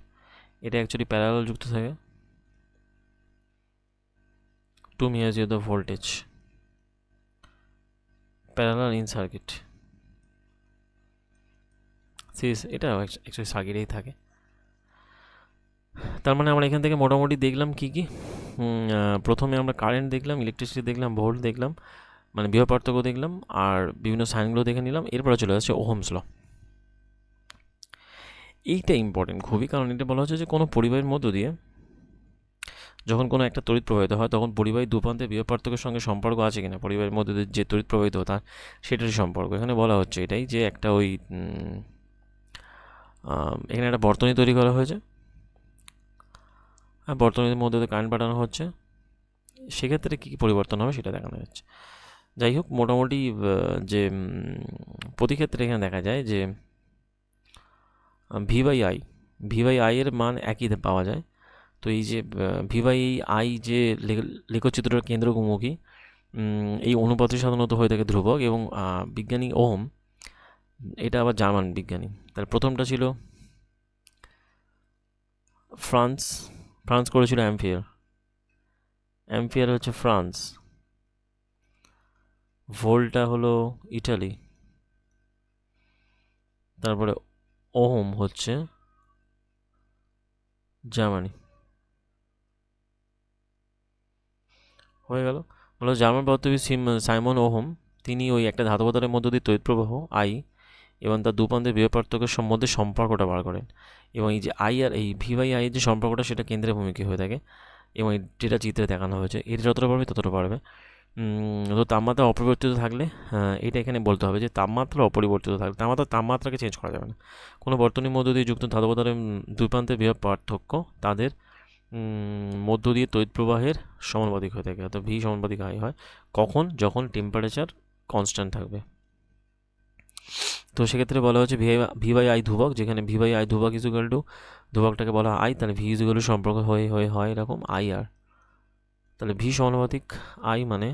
এটা অ্যাকচুয়ালি প্যারালাল যুক্ত থাকে, to measure the voltage, parallel in circuit. Series এটা অ্যাকচুয়ালি সার্কিটেই থাকে। তার মানে আমরা এখান থেকে মোটামুটি দেখলাম কি কি। প্রথমে আমরা কারেন্ট দেখলাম, ইলেকট্রিসিটি দেখলাম, ভোল্ট দেখলাম, মানে বিভব পার্থক্য দেখলাম, আর বিভিন্ন সাইনগুলো দেখে নিলাম। এরপরে চলে আসছে ওহমস ল। এইটা ইম্পর্টেন্ট খুবই, কারণ এটা বলা হচ্ছে যে কোনো পরিবাহীর মধ্য দিয়ে যখন কোনো একটা তড়িৎ প্রবাহিত হয়, তখন পরিবাহী দুপ্রান্তে বিভব পার্থক্যের সঙ্গে সম্পর্ক আছে কিনা, পরিবাহীর মধ্যে দিয়ে যে তড়িৎ প্রবাহিত তার সেটারই সম্পর্ক। এখানে বলা হচ্ছে এটাই, যে একটা ওই এখানে একটা বর্তনী তৈরি করা হয়েছে, আর বর্তনীর মধ্যে দিয়ে কারেন্ট পাঠানো হচ্ছে, সেক্ষেত্রে কী কী পরিবর্তন হবে সেটা দেখানো যাচ্ছে। যাই হোক, মোটামুটি যে প্রতি ক্ষেত্রে এখানে দেখা যায় যে ভি বাই আই এর মান একই পাওয়া যায়। তো এই যে ভি বাই আই যে লেখচিত্রের কেন্দ্রমুখী, এই অনুপাতটি সাধারণত হয়ে থাকে ধ্রুবক। এবং বিজ্ঞানী ওহম, এটা আবার জার্মান বিজ্ঞানী। তার প্রথমটা ছিল ফ্রান্স করেছিল অ্যাম্পিয়ার হচ্ছে ফ্রান্স। ভোল্টটা হলো ইটালি। তারপরে ওহম হচ্ছে জার্মানি। হয়ে গেল। বলো জার্মান পদার্থবিদ সাইমন ওহম, তিনি ওই একটা ধাতব তারের মধ্য দিয়ে তড়িৎ প্রবাহ আই এবং তার দুপ্রান্তের বিভব পার্থক্যের মধ্যে সম্পর্কটা বার করেন। এবং এই যে আই আর এই ভি বাই আই এর যে সম্পর্কটা, সেটা কেন্দ্রের ভূমিকা হয়ে থাকে। এবং যেটা চিত্রে দেখানো হয়েছে, এটা যতটা পারবে ততটা পারবে। তো তাপমাত্রা অপরিবর্তিত থাকলে, এটা এখানে বলতে হবে যে তাপমাত্রা অপরিবর্তিত থাকলে, তাপমাত্রাকে চেঞ্জ করা যাবে না। কোনো বর্তনীর মধ্য দিয়ে যুক্ত ধাতব তারের দুই প্রান্তের বিভব পার্থক্য তাদের মধ্য দিয়ে তড়িৎ প্রবাহের সমানুপাতিক হয়ে থাকে, অর্থাৎ ভি সমানুপাতিক আই হয়। কখন? যখন টেম্পারেচার কনস্ট্যান্ট থাকবে। তো সেক্ষেত্রে বলা হচ্ছে ভি বাই আই ধ্রুবক, যেখানে ভি বাই আই ধ্রুবক ইজুগাল টু, ধ্রুবকটাকে বলা হয় আই, তাহলে ভি ইজুগাল টু সম্পর্ক হয় এরকম আই আর। তাহলে ভি সমানুপাতিক আই, মানে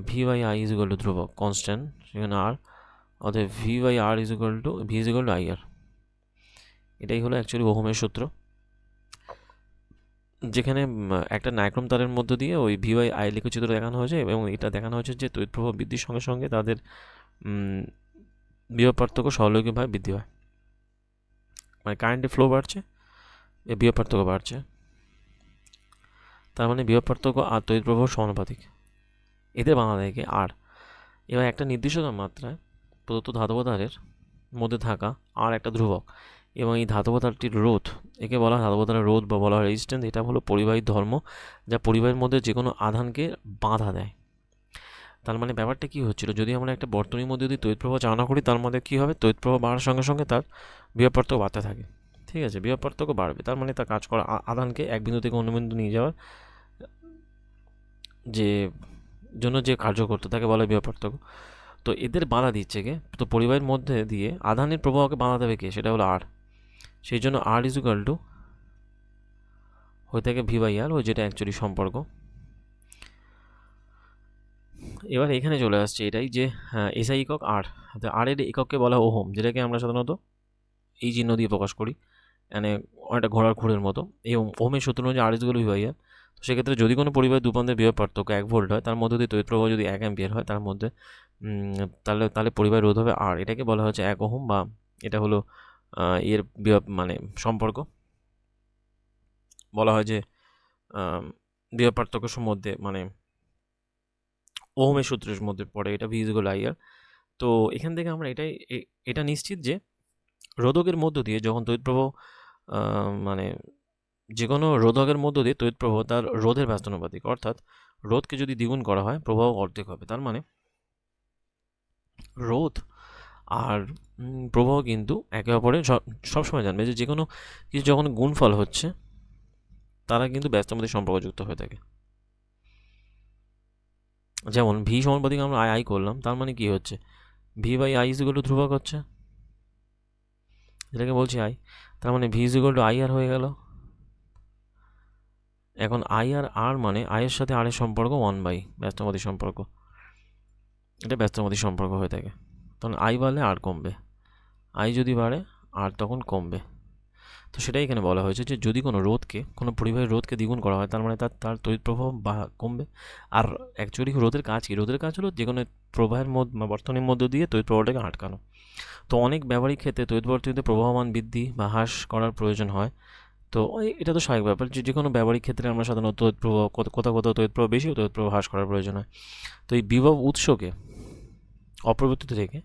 V by I is equal to ধ্রুবক কনস্ট্যান্ট, সেখানে আর, অর্থাৎ V by R is equal to I R. এটাই হলো অ্যাকচুয়ালি ওহমের সূত্র, যেখানে একটা নাইক্রোম তারের মধ্য দিয়ে ওই VI লেখচিত্র দেখানো হয়েছে এবং এটা দেখানো হয়েছে যে তড়িৎ প্রবাহ বৃদ্ধির সঙ্গে সঙ্গে তাদের বিভব পার্থক্য সহলৌকিকভাবে বৃদ্ধি হয়, মানে কারেন্টের ফ্লো বাড়ছে, বিভব পার্থক্য বাড়ছে, তার মানে বিভব পার্থক্য আর তড়িৎ প্রবাহ সমানুপাতিক, এদের বাধা থেকে আর। এবার একটা নির্দিষ্ট মাত্রায় প্রদত্ত ধাতব তারের মধ্যে থাকা আর একটা ধ্রুবক এবং এই ধাতব তারটির রোধ, একে বলা হয় ধাতব তারের রোধ বা বলা হয় রেজিস্ট্যান্স। এটা হলো পরিবাহীর ধর্ম, যা পরিবাহীর মধ্যে যে কোনো আধানকে বাধা দেয়। তার মানে ব্যাপারটা কী হচ্ছিল, যদি আমরা একটা বর্তনীর মধ্যে যদি তড়িৎ প্রবাহ চালনা করি, তার মধ্যে কী হবে, তড়িৎ প্রবাহ বাড়ার সঙ্গে সঙ্গে তার বিভব পার্থক্য বাড়তে থাকে। ঠিক আছে, বিভব পার্থক্য বাড়বে, তার মানে তার কাজ করা আধানকে এক বিন্দু থেকে অন্য বিন্দু নিয়ে যাওয়ার যে জন্য যে কার্য করতে তাকে বলা হয় বিভব পার্থক্য। তো এদের বাধা দিচ্ছে কে, তো পরিবাহীর মধ্যে দিয়ে আধানের প্রবাহকে বাধা দেবে কে, সেটা হলো আর। সেই জন্য আর ইজুকাল টু হয়ে থাকে V/R, ওই যেটা অ্যাকচুয়ালি সম্পর্ক। এবার এখানে চলে আসছে এটাই যে এসআই একক আর, আর এর একককে বলা হয় ওহম, যেটাকে আমরা সাধারণত এই চিহ্ন দিয়ে প্রকাশ করি, মানে অনেকটা ঘোড়ার খুঁড়ের মতো। এই ওহমের সূত্র অনুযায়ী আর ইজুকাল V/R। তো সেক্ষেত্রে যদি কোনো পরিবাহী দুপ্রান্তের বিভব পার্থক্য 1 ভোল্ট হয়, তার মধ্যে দিয়ে তড়িৎ প্রবাহ যদি 1 অ্যাম্পিয়ার হয়, তার মধ্যে তাহলে পরিবাহী রোধ হবে আর, এটাকে বলা হচ্ছে 1 ওহম, বা এটা হলো এর বিভব মানে সম্পর্ক। বলা হয় যে বিভব পার্থক্যের মধ্যে মানে ওহমের সূত্রের মধ্যে পড়ে এটা V/IR। তো এখান থেকে আমরা এটা নিশ্চিত যে রোধকের মধ্য দিয়ে যখন তড়িৎ প্রবাহ মানে যে কোনো রোধকের মধ্য দিয়ে তড়িৎ প্রবাহ তার রোধের ব্যস্তানুপাতিক, অর্থাৎ রোধকে যদি দ্বিগুণ করা হয় প্রবাহ অর্ধেক হবে। তার মানে রোধ আর প্রবাহ কিন্তু একে অপরের সবসময় জানবে যে কোনো কিছু যখন গুণফল হচ্ছে তারা কিন্তু ব্যস্তানুপাতিক সম্পর্কযুক্ত হয়ে থাকে। যেমন V সমানুপাতিক আমরা I করলাম, তার মানে কি হচ্ছে, V/I ধ্রুবক হচ্ছে, যেটাকে বলছি I, তার মানে V IR হয়ে গেল। এখন I আর R মানে I এর সাথে R এর সম্পর্ক 1/, ব্যস্তানুপাতিক সম্পর্ক, এটা ব্যস্তানুপাতিক সম্পর্ক হয়ে থাকে। তখন I বাড়লে R কমবে, I যদি বাড়ে R তখন কমবে। তো সেটাই এখানে বলা হয়েছে যে যদি কোনো রোধকে, কোনো পরিবাহীর রোধকে দ্বিগুণ করা হয়, তার মানে তার তড়িৎ প্রবাহ কমবে। আর অ্যাকচুয়ালি রোধের কাজ কি, রোধের কাজ হলো যে কোনো প্রবাহের মধ্যে বা বর্তনীর মধ্য দিয়ে তড়িৎ প্রবাহটাকে আটকানো। তো অনেক ব্যবহারিক ক্ষেত্রে তড়িৎ বর্তনীতে প্রবাহমান বৃদ্ধি বা হ্রাস করার প্রয়োজন হয়। তো এটা তো স্বাভাবিক ব্যাপার, যে কোনো ব্যবহারিক ক্ষেত্রে আমরা সাধারণত তড়িৎ প্রবাহ কোথাও তড়িৎ প্রবাহ বেশি, তড়িৎ প্রবাহ হ্রাস করার প্রয়োজন হয়। তো এই বিভব উৎসকে অপরিবর্তিত রেখে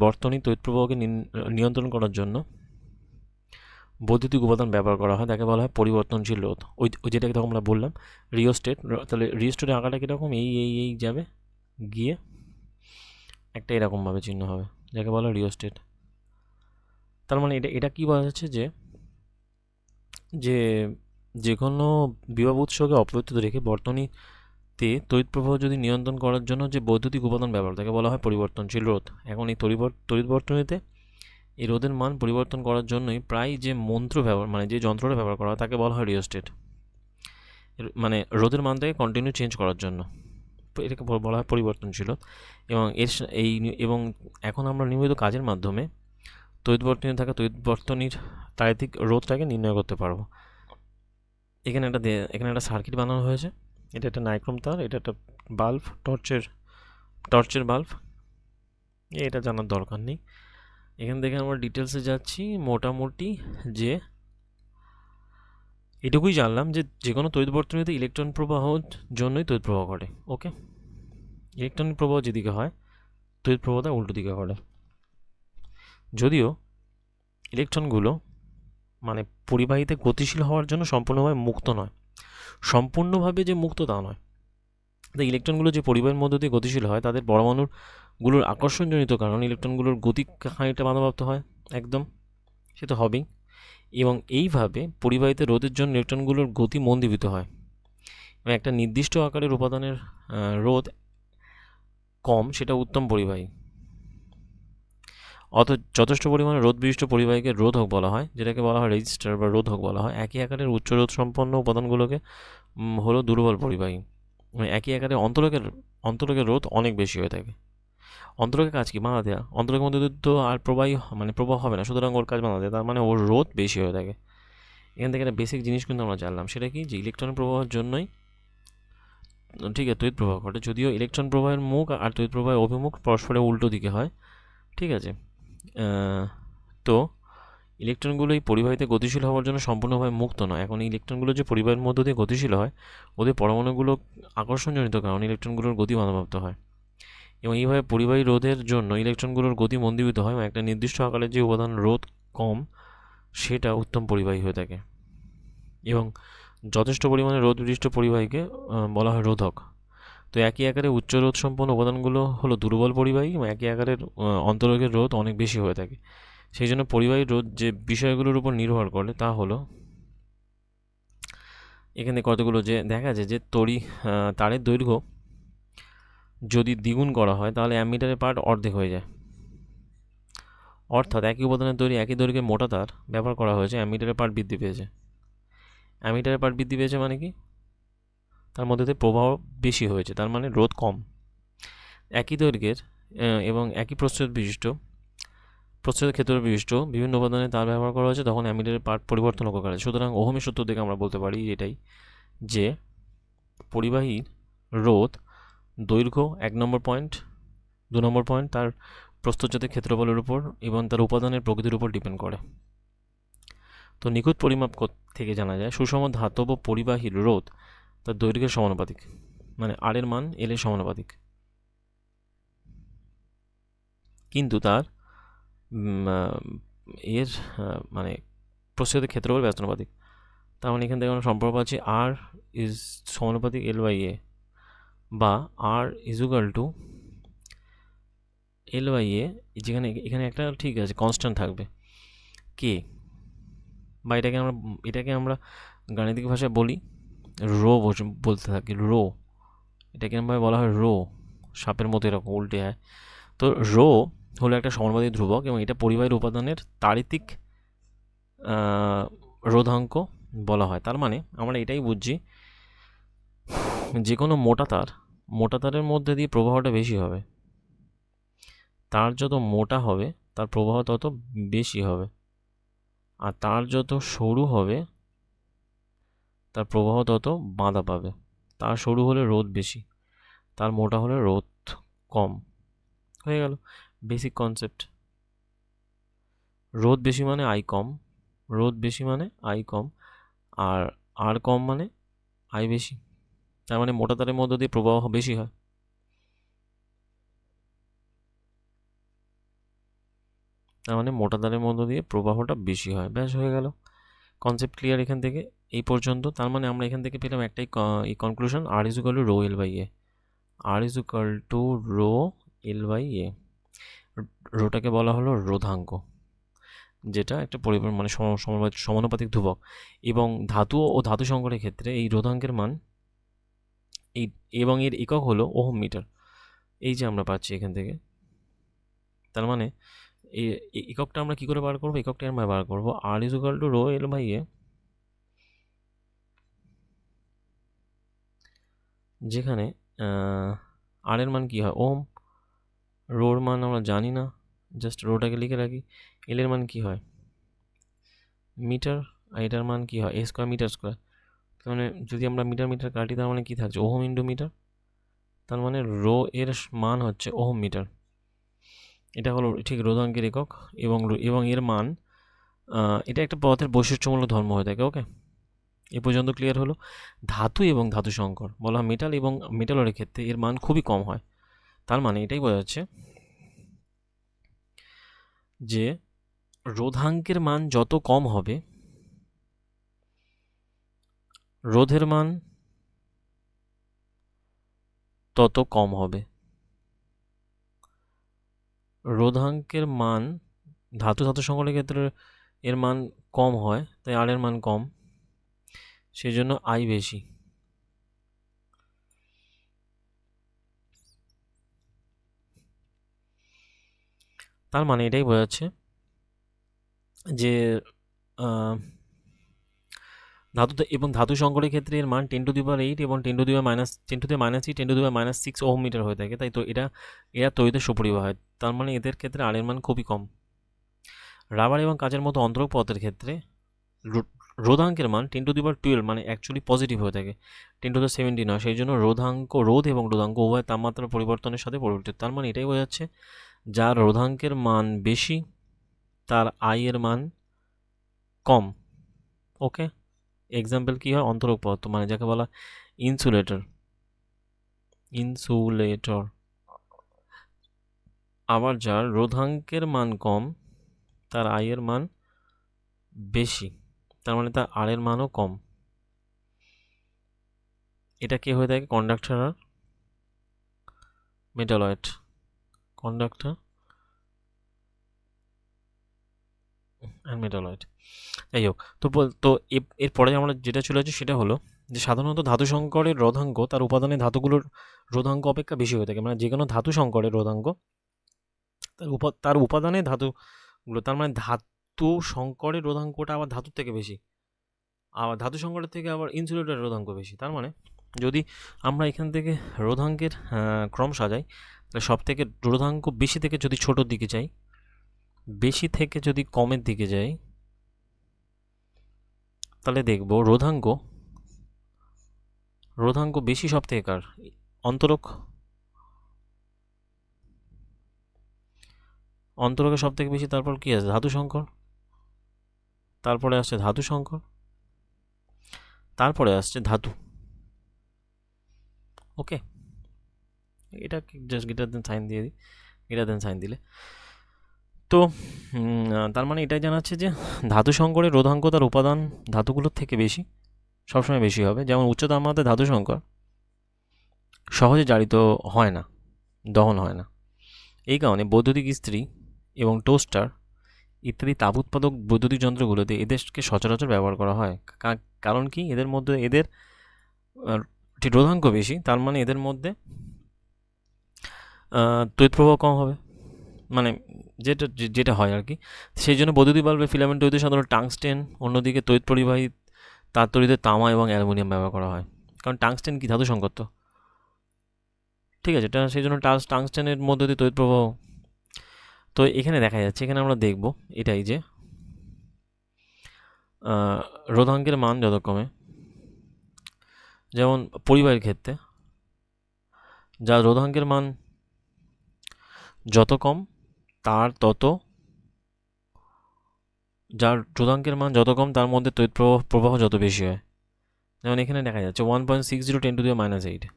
বর্তনী তড়িৎ প্রবাহকে নিয়ন্ত্রণ করার জন্য বৈদ্যুতিক উপাদান ব্যবহার করা হয়, তাকে বলা হয় পরিবর্তনশীল রোধ। ওই যেটাকে তখন আমরা বললাম রিওস্টেট। তাহলে রিওস্টেটের আঁকাটা কীরকম, এই যাবে গিয়ে একটা এরকমভাবে চিহ্ন হবে, যাকে বলা হয় রিওস্টেট। তার মানে এটা কী বলা যাচ্ছে যে কোনো বিভব উৎসকে অপরিবর্তিত রেখে বর্তনীতে তড়িৎ প্রবাহ যদি নিয়ন্ত্রণ করার জন্য যে বৈদ্যুতিক উপাদান ব্যবহার, তাকে বলা হয় পরিবর্তনশীল রোধ। এখন এই তড়িৎ বর্তনীতে এই রোধের মান পরিবর্তন করার জন্যই প্রায় যে মানে যে যন্ত্রটা ব্যবহার করা হয় তাকে বলা হয় রিওস্টেট, মানে রোধের মানটাকে কন্টিনিউ চেঞ্জ করার জন্য, এটাকে বলা হয় পরিবর্তনশীল। এবং এখন আমরা নিয়মিত কাজের মাধ্যমে তড়িৎ বর্তনী থাকা তড়িৎ বর্তনীর তাড়িতিক রোধটাকে নির্ণয় করতে পারবো। এখানে একটা সার্কিট বানানো হয়েছে, এটা একটা নাইক্রোম তার, এটা একটা বাল্ব, টর্চের বাল্ব, এটা জানার দরকার নেই। এখান থেকে আমরা ডিটেলসে যাচ্ছি, মোটামুটি যে এটুকুই জানলাম যে কোনো তড়িৎ বর্তনীতে ইলেকট্রন প্রবাহর জন্যই তড়িৎ প্রবাহ ঘটে। ওকে, ইলেকট্রন প্রবাহ যেদিকে হয় তড়িৎ প্রবাহটা উল্টো দিকে ঘটে। যদিও ইলেকট্রনগুলো মানে পরিবাহীতে গতিশীল হওয়ার জন্য সম্পূর্ণভাবে মুক্ত নয়, সম্পূর্ণভাবে যে মুক্ত তা নয়। তাই ইলেকট্রনগুলো যে পরিবাহীর মধ্য দিয়ে গতিশীল হয়, তাদের পরমাণুগুলোর আকর্ষণজনিত কারণ ইলেকট্রনগুলোর গতি খানিকটা বাধাপ্রাপ্ত হয়, একদম সে তো হবেই। এবং এইভাবে পরিবাহীতে রোধের জন্য ইলেকট্রনগুলোর গতি মন্দীভূত হয় এবং একটা নির্দিষ্ট আকারের উপাদানের রোধ কম, সেটা উত্তম পরিবাহী। যথেষ্ট পরিমাণে রোধ বিশিষ্ট পরিবাহীকে রোধক বলা হয়, যেটাকে বলা হয় রেজিস্টার বা রোধক বলা হয়। একই আকারের উচ্চ রোধ সম্পন্ন উপাদানগুলোকে হলো দুর্বল পরিবাহী। একই আকারে অন্তরকের রোধ অনেক বেশি হয়ে থাকে। অন্তরকের কাজ কি? বাধা দেওয়া। অন্তরকের মধ্যে তো আর প্রবাহ হবে না, সুতরাং ওর কাজ বাধা দেওয়া, তার মানে ওর রোধ বেশি হয়ে থাকে। এখান থেকে একটা বেসিক জিনিস কিন্তু আমরা জানলাম, সেটা কি, যে ইলেকট্রনের প্রবাহের জন্যই ঠিক আছে তড়িৎ প্রবাহ ঘটে, যদিও ইলেকট্রন প্রবাহের মুখ আর তড়িৎ প্রবাহের অভিমুখ পরস্পরের উল্টো দিকে হয়। ঠিক আছে, তো ইলেকট্রনগুলো এই পরিবাহীতে গতিশীল হওয়ার জন্য সম্পূর্ণভাবে মুক্ত নয়। এখন এই ইলেকট্রনগুলো যে পরিবাহীর মধ্য দিয়ে গতিশীল হয়, ওদের পরমাণুগুলো আকর্ষণজনিত কারণে ইলেকট্রনগুলোর গতি বাধাপ্রাপ্ত হয়, এবং এইভাবে পরিবাহী রোধের জন্য ইলেকট্রনগুলোর গতি মন্দীভূত হয়, এবং একটা নির্দিষ্ট আকারের যে উপাদান রোধ কম সেটা উত্তম পরিবাহী হয়ে থাকে, এবং যথেষ্ট পরিমাণে রোধ বিশিষ্ট পরিবাহীকে বলা হয় রোধক। তো একই আকারে উচ্চ রোধ সম্পন্ন উপাদানগুলো হলো দুর্বল পরিবাহী, এবং একই আকারের অন্তরকের রোধ অনেক বেশি হয়ে থাকে। সেই জন্য পরিবাহী রোধ যে বিষয়গুলোর উপর নির্ভর করে তা হলো, এখানে কতগুলো যে দেখা যায় যে তারের দৈর্ঘ্য যদি দ্বিগুণ করা হয় তাহলে অ্যামিটারের পার্ট অর্ধেক হয়ে যায়। অর্থাৎ একই উপাদানের তৈরি একই দৈর্ঘ্যের মোটা তার ব্যবহার করা হয়েছে, অ্যামিটারের পার্ট বৃদ্ধি পেয়েছে। অ্যামিটারের পার্ট বৃদ্ধি পেয়েছে মানে কি, তার মধ্যে দিয়ে প্রবাহ বেশি হয়েছে, তার মানে রোধ কম। একই দৈর্ঘ্যের এবং একই প্রস্থের ক্ষেত্র বিশিষ্ট বিভিন্ন উপাদানে তার ব্যবহার করা হয়েছে, তখন অ্যামিটারের পার্ট পরিবর্তন লক্ষ্য করা যায়। সুতরাং ওহমের সূত্র থেকে আমরা বলতে পারি এটাই, যে পরিবাহীর রোধ দৈর্ঘ্য 1 নম্বর পয়েন্ট, 2 নম্বর পয়েন্ট তার প্রস্থচ্ছেদের ক্ষেত্রফলের উপর এবং তার উপাদানের প্রকৃতির উপর ডিপেন্ড করে। তো নিখুঁত পরিমাপ থেকে জানা যায় সুষম ধাতব পরিবাহীর রোধ তার দৈর্ঘ্যের সমানুপাতিক, মানে আর এর মান এল এর সমানুপাতিক, কিন্তু তার এর মানে প্রস্থচ্ছেদের ক্ষেত্রফল ব্যস্তানুপাতিক। তার মানে এখান থেকে আমরা সম্পর্ক পাচ্ছি আর ইজ সমানুপাতিক এল বাই এ, বা R is equal to L by A, যেখানে এখানে একটা ঠিক আছে কনস্ট্যান্ট থাকবে কে, বা এটাকে আমরা গাণিতিক ভাষায় বলি রো, বলতে থাকি রো, এটাকে আমরা বলা হয় রো, সাপের মতো এরকম উল্টে হয়। তো রো হলো একটা সমানুপাতিক ধ্রুবক, এবং এটা পরিবাহীর উপাদানের তাড়িতিক রোধাঙ্ক বলা হয়। তার মানে আমরা এটাই বুঝছি, যে কোনো মোটা তারের মধ্যে দিয়ে প্রবাহটা বেশি হবে, তার যত মোটা হবে তার প্রবাহ তত বেশি হবে, আর তার যত সরু হবে তার প্রবাহ তত বাধা পাবে। তার সরু হলে রোধ বেশি, তার মোটা হলে রোধ কম। হয়ে গেল বেসিক কনসেপ্ট। রোধ বেশি মানে আই কম, রোধ বেশি মানে আই কম, আর আর কম মানে আই বেশি। তার মানে মোটা তারের মধ্যে দিয়ে প্রবাহ বেশি হয়। তার মানে মোটা তারের মধ্য দিয়ে প্রবাহটা বেশি হয়। ব্যাস হয়ে গেল, কনসেপ্ট ক্লিয়ার এখান থেকে এই পর্যন্ত। তার মানে আমরা এখান থেকে পেলাম একটাই এই conclusion, R is equal to rho L by A, R is equal to rho L by A. রোটাকে বলা হলো রোধাঙ্ক, যেটা একটা পরিমাণ মানে সমানুপাতিক ধ্রুবক, এবং ধাতু ও ধাতু সংকরের ক্ষেত্রে এই রোধাঙ্কের মান এই, এবং এর একক হলো ওহম মিটার, এই যে আমরা পাচ্ছি এখান থেকে। তার মানে এই এককটা আমরা কী করে বার করবো, এককটা আমরা বার করবো R is equal to rho L by A, যেখানে আর এর মান কী হয় ওহম, রোর মান আমরা জানি না, জাস্ট রোটাকে লিখে রাখি। এল এর মান কী হয় মিটার, আর এটার মান কী হয় এ স্কোয়ার মিটার স্কোয়ার। তার মানে যদি আমরা মিটার কাটি, তার মানে কী থাকছে ওহম ইন্টু মিটার, তার মানে রো এর মান হচ্ছে ওহম মিটার। এটা হলো ঠিক রোধাঙ্কের একক, এবং এর মান এটা একটা পদার্থের বৈশিষ্ট্যমূলক ধর্ম হয়ে থাকে। ওকে, এ পর্যন্ত ক্লিয়ার হলো। ধাতু এবং ধাতু সংকর বলা হয় মেটাল, এবং মেটালের ক্ষেত্রে এর মান খুবই কম হয়। তার মানে এটাই বোঝা যাচ্ছে যে রোধাঙ্কের মান যত কম হবে রোধের মান তত কম হবে। রোধাঙ্কের মান ধাতু সংকরের ক্ষেত্রে এর মান কম হয়, তাই আর এর মান কম, সেই জন্য আই বেশি। তার মানে এটাই বোঝাচ্ছে যে ধাতু সংকরের ক্ষেত্রে এর মান 10⁸ এবং 10⁻⁻8 10⁻6 ওহম মিটার হয়ে থাকে। তাই তো এরা তড়িতের সুপরিবাহ হয়, তার মানে এদের ক্ষেত্রে আর এর মান খুবই কম। রাবার এবং কাচের মতো অন্তরক পদার্থের ক্ষেত্রে রোধাঙ্কের মান 10⁻12 মানে অ্যাকচুয়ালি পজিটিভ হয়ে থাকে, 10⁻17 নয়। সেই জন্য রোধ এবং রোধাঙ্ক উভয় তাপমাত্রার পরিবর্তনের সাথে পরিবর্তিত। তার মানে এটাই বোঝাচ্ছে যার রোধাঙ্কের মান বেশি তার আই এর মান কম। ওকে, এক্সাম্পল কি হয়, অন্তরক পদার্থ মানে যাকে বলা ইনসুলেটর। আবার যার রোধাঙ্কের মান কম তার আই এর মান বেশি, তার মানে তার আর এর মানও কম। এটা কে হয়ে থাকে, কন্ডাক্টর আর মেটালয়েড। কন্ডাক্টর আর মেটালয়েড, যাই হোক। তো এরপরে আমরা যেটা চলে যাচ্ছি সেটা হলো যে সাধারণত ধাতু সংকরের রোধাঙ্ক তার উপাদানের ধাতুগুলোর রোধাঙ্ক অপেক্ষা বেশি হয়ে থাকে। মানে যে কোনো ধাতু সংকরের রোধাঙ্ক তার উপাদানের ধাতুগুলো, তার মানে ধাতু সংকরের রোধাঙ্কটা আবার ধাতুর থেকে বেশি, আবার ধাতু সংকরের থেকে আবার ইনসুলেটরের রোধাঙ্ক বেশি। তার মানে যদি আমরা এখান থেকে রোধাঙ্কের ক্রম সাজাই, তাহলে সব থেকে রোধাঙ্ক বেশি থেকে যদি ছোটোর দিকে যাই, বেশি থেকে যদি কমের দিকে যাই, তাহলে দেখব রোধাঙ্ক বেশি সব থেকে কার, অন্তরকের সব থেকে বেশি। তারপর কি আছে, ধাতু সংকর, তারপরে আসছে ধাতু সংকর, তারপরে আসছে ধাতু। ওকে, এটা জাস্ট গ্রেটার দেন সাইন দিয়ে দিই, গ্রেটার দেন সাইন দিলে। তো তার মানে এটাই জানাচ্ছে যে ধাতু সংকরের রোধাঙ্ক তার উপাদান ধাতুগুলোর থেকে বেশি, সবসময় বেশি হবে। যেমন উচ্চ তাপমাত্রায় ধাতু সংকর সহজে জারিত হয় না, দহন হয় না। এই কারণে বৈদ্যুতিক ইস্ত্রি এবং টোস্টার ইত্যাদি তাপ উৎপাদক বৈদ্যুতিক যন্ত্রগুলোতে এদেরকে সচরাচর ব্যবহার করা হয়। কারণ কি, এদের মধ্যে এদের রোধাঙ্ক বেশি, তার মানে এদের মধ্যে তড়িৎ প্রবাহ কম হবে, মানে যেটা হয় আর কি। সেই জন্য বৈদ্যুতিক বাল্বের ফিলামেন্ট তৈরিতে সাধারণত টাংস্টেন, অন্যদিকে তড়িৎ পরিবাহী তার তৈরিতে তামা এবং অ্যালুমিনিয়াম ব্যবহার করা হয়। কারণ টাংস্টেন কি, ধাতু সংকর তো, ঠিক আছে। সেই জন্য টাংস্টেনের মধ্যে দিয়ে তড়িৎ প্রবাহ। তো এখানে দেখা যাচ্ছে, এখানে আমরা দেখব এটাই যে রোধাঙ্কের মান যত কমে, যেমন পরিবাহীর ক্ষেত্রে যা রোধাঙ্কের মান যত কম তার তার মধ্যে তড়িৎ প্রবাহ যত বেশি হয়। যেমন এখানে দেখা যাচ্ছে 1.60 10⁻⁸।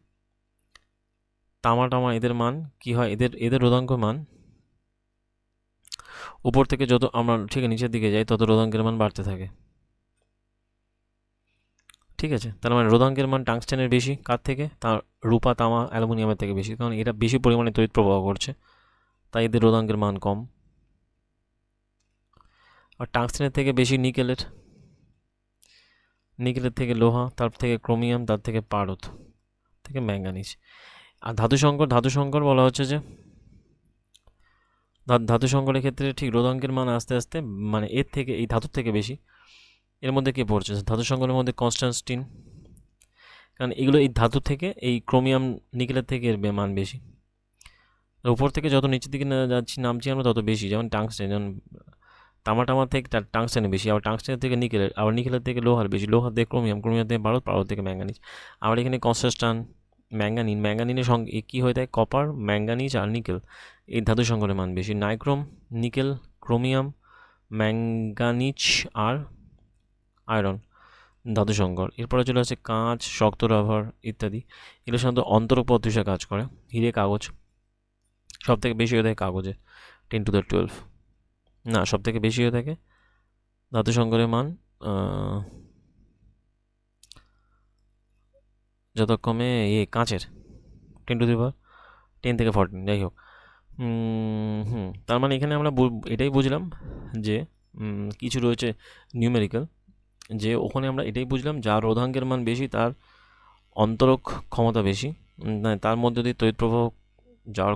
তামা এদের মান কি হয়, এদের রোধাঙ্ক মান উপর থেকে যত আমরা ঠিক নিচের দিকে যাই তত রোধাঙ্কের মান বাড়তে থাকে, ঠিক আছে। তার মানে রোধাঙ্কের মান টাংস্টেনের বেশি, কার থেকে, তার রূপা তামা অ্যালুমিনিয়ামের থেকে বেশি, কারণ এরা বেশি পরিমাণে তড়িৎ প্রবাহ করছে, তাই এদের রোধাঙ্কের মান কম। আর টাংস্টেনের থেকে বেশি নিকেলের থেকে লোহা, তার থেকে ক্রোমিয়াম, তার থেকে পারদ, থেকে ম্যাঙ্গানিজ। আর ধাতু সংকর বলা হচ্ছে যে ধাতু সংকরের ক্ষেত্রে ঠিক রোধাঙ্কের মান আস্তে আস্তে মানে এর থেকে, এই ধাতুর থেকে বেশি। এর মধ্যে কে পড়ছে, ধাতু সংকরের মধ্যে কনস্ট্যান্টিন, কারণ এগুলো এই ধাতু থেকে, এই ক্রোমিয়াম নিকেলের থেকে এর মান বেশি। উপর থেকে যত নিচের দিকে নামছি আমরা তত বেশি। যেমন টাংস্টেন, যেমন তামা থেকে টাংস্টেনের বেশি, আবার টাংস্টেনের থেকে নিকেলের, আবার নিকেলের থেকে লোহার বেশি, লোহার থেকে ক্রোমিয়াম থেকে পারদ থেকে ম্যাঙ্গানিজ। আবার এখানে কনস্ট্যান্টান, ম্যাঙ্গানিনের সঙ্গে কী হয়ে থাকে, কপার, ম্যাঙ্গানিজ আর নিকেল, এই ধাতু সংকরের মান বেশি। নাইক্রোম, নিকেল, ক্রোমিয়াম, ম্যাঙ্গানিজ আর আয়রন ধাতু সংকর। এরপরে চলে আসছে কাঁচ, শক্ত রাবার ইত্যাদি। এগুলো সাধারণত অন্তরক পদার্থ হিসেবে কাজ করে। হিরে, কাগজ, সব থেকে বেশি হয়ে থাকে কাগজে 10⁻12। না, সব থেকে বেশি হয়ে থাকে ধাতু সংকরের মান যতক্ষণে কাঁচের 10 থেকে 14, যাই হোক। তার মানে এখানে আমরা এটাই বুঝলাম যে কিছু রয়েছে নিউমেরিক্যাল, যে ওখানে আমরা এটাই বুঝলাম যার রোধাঙ্কের মান বেশি তার অন্তরক ক্ষমতা বেশি, তার মধ্যে দিয়ে তড়িৎ প্রবাহ যাওয়ার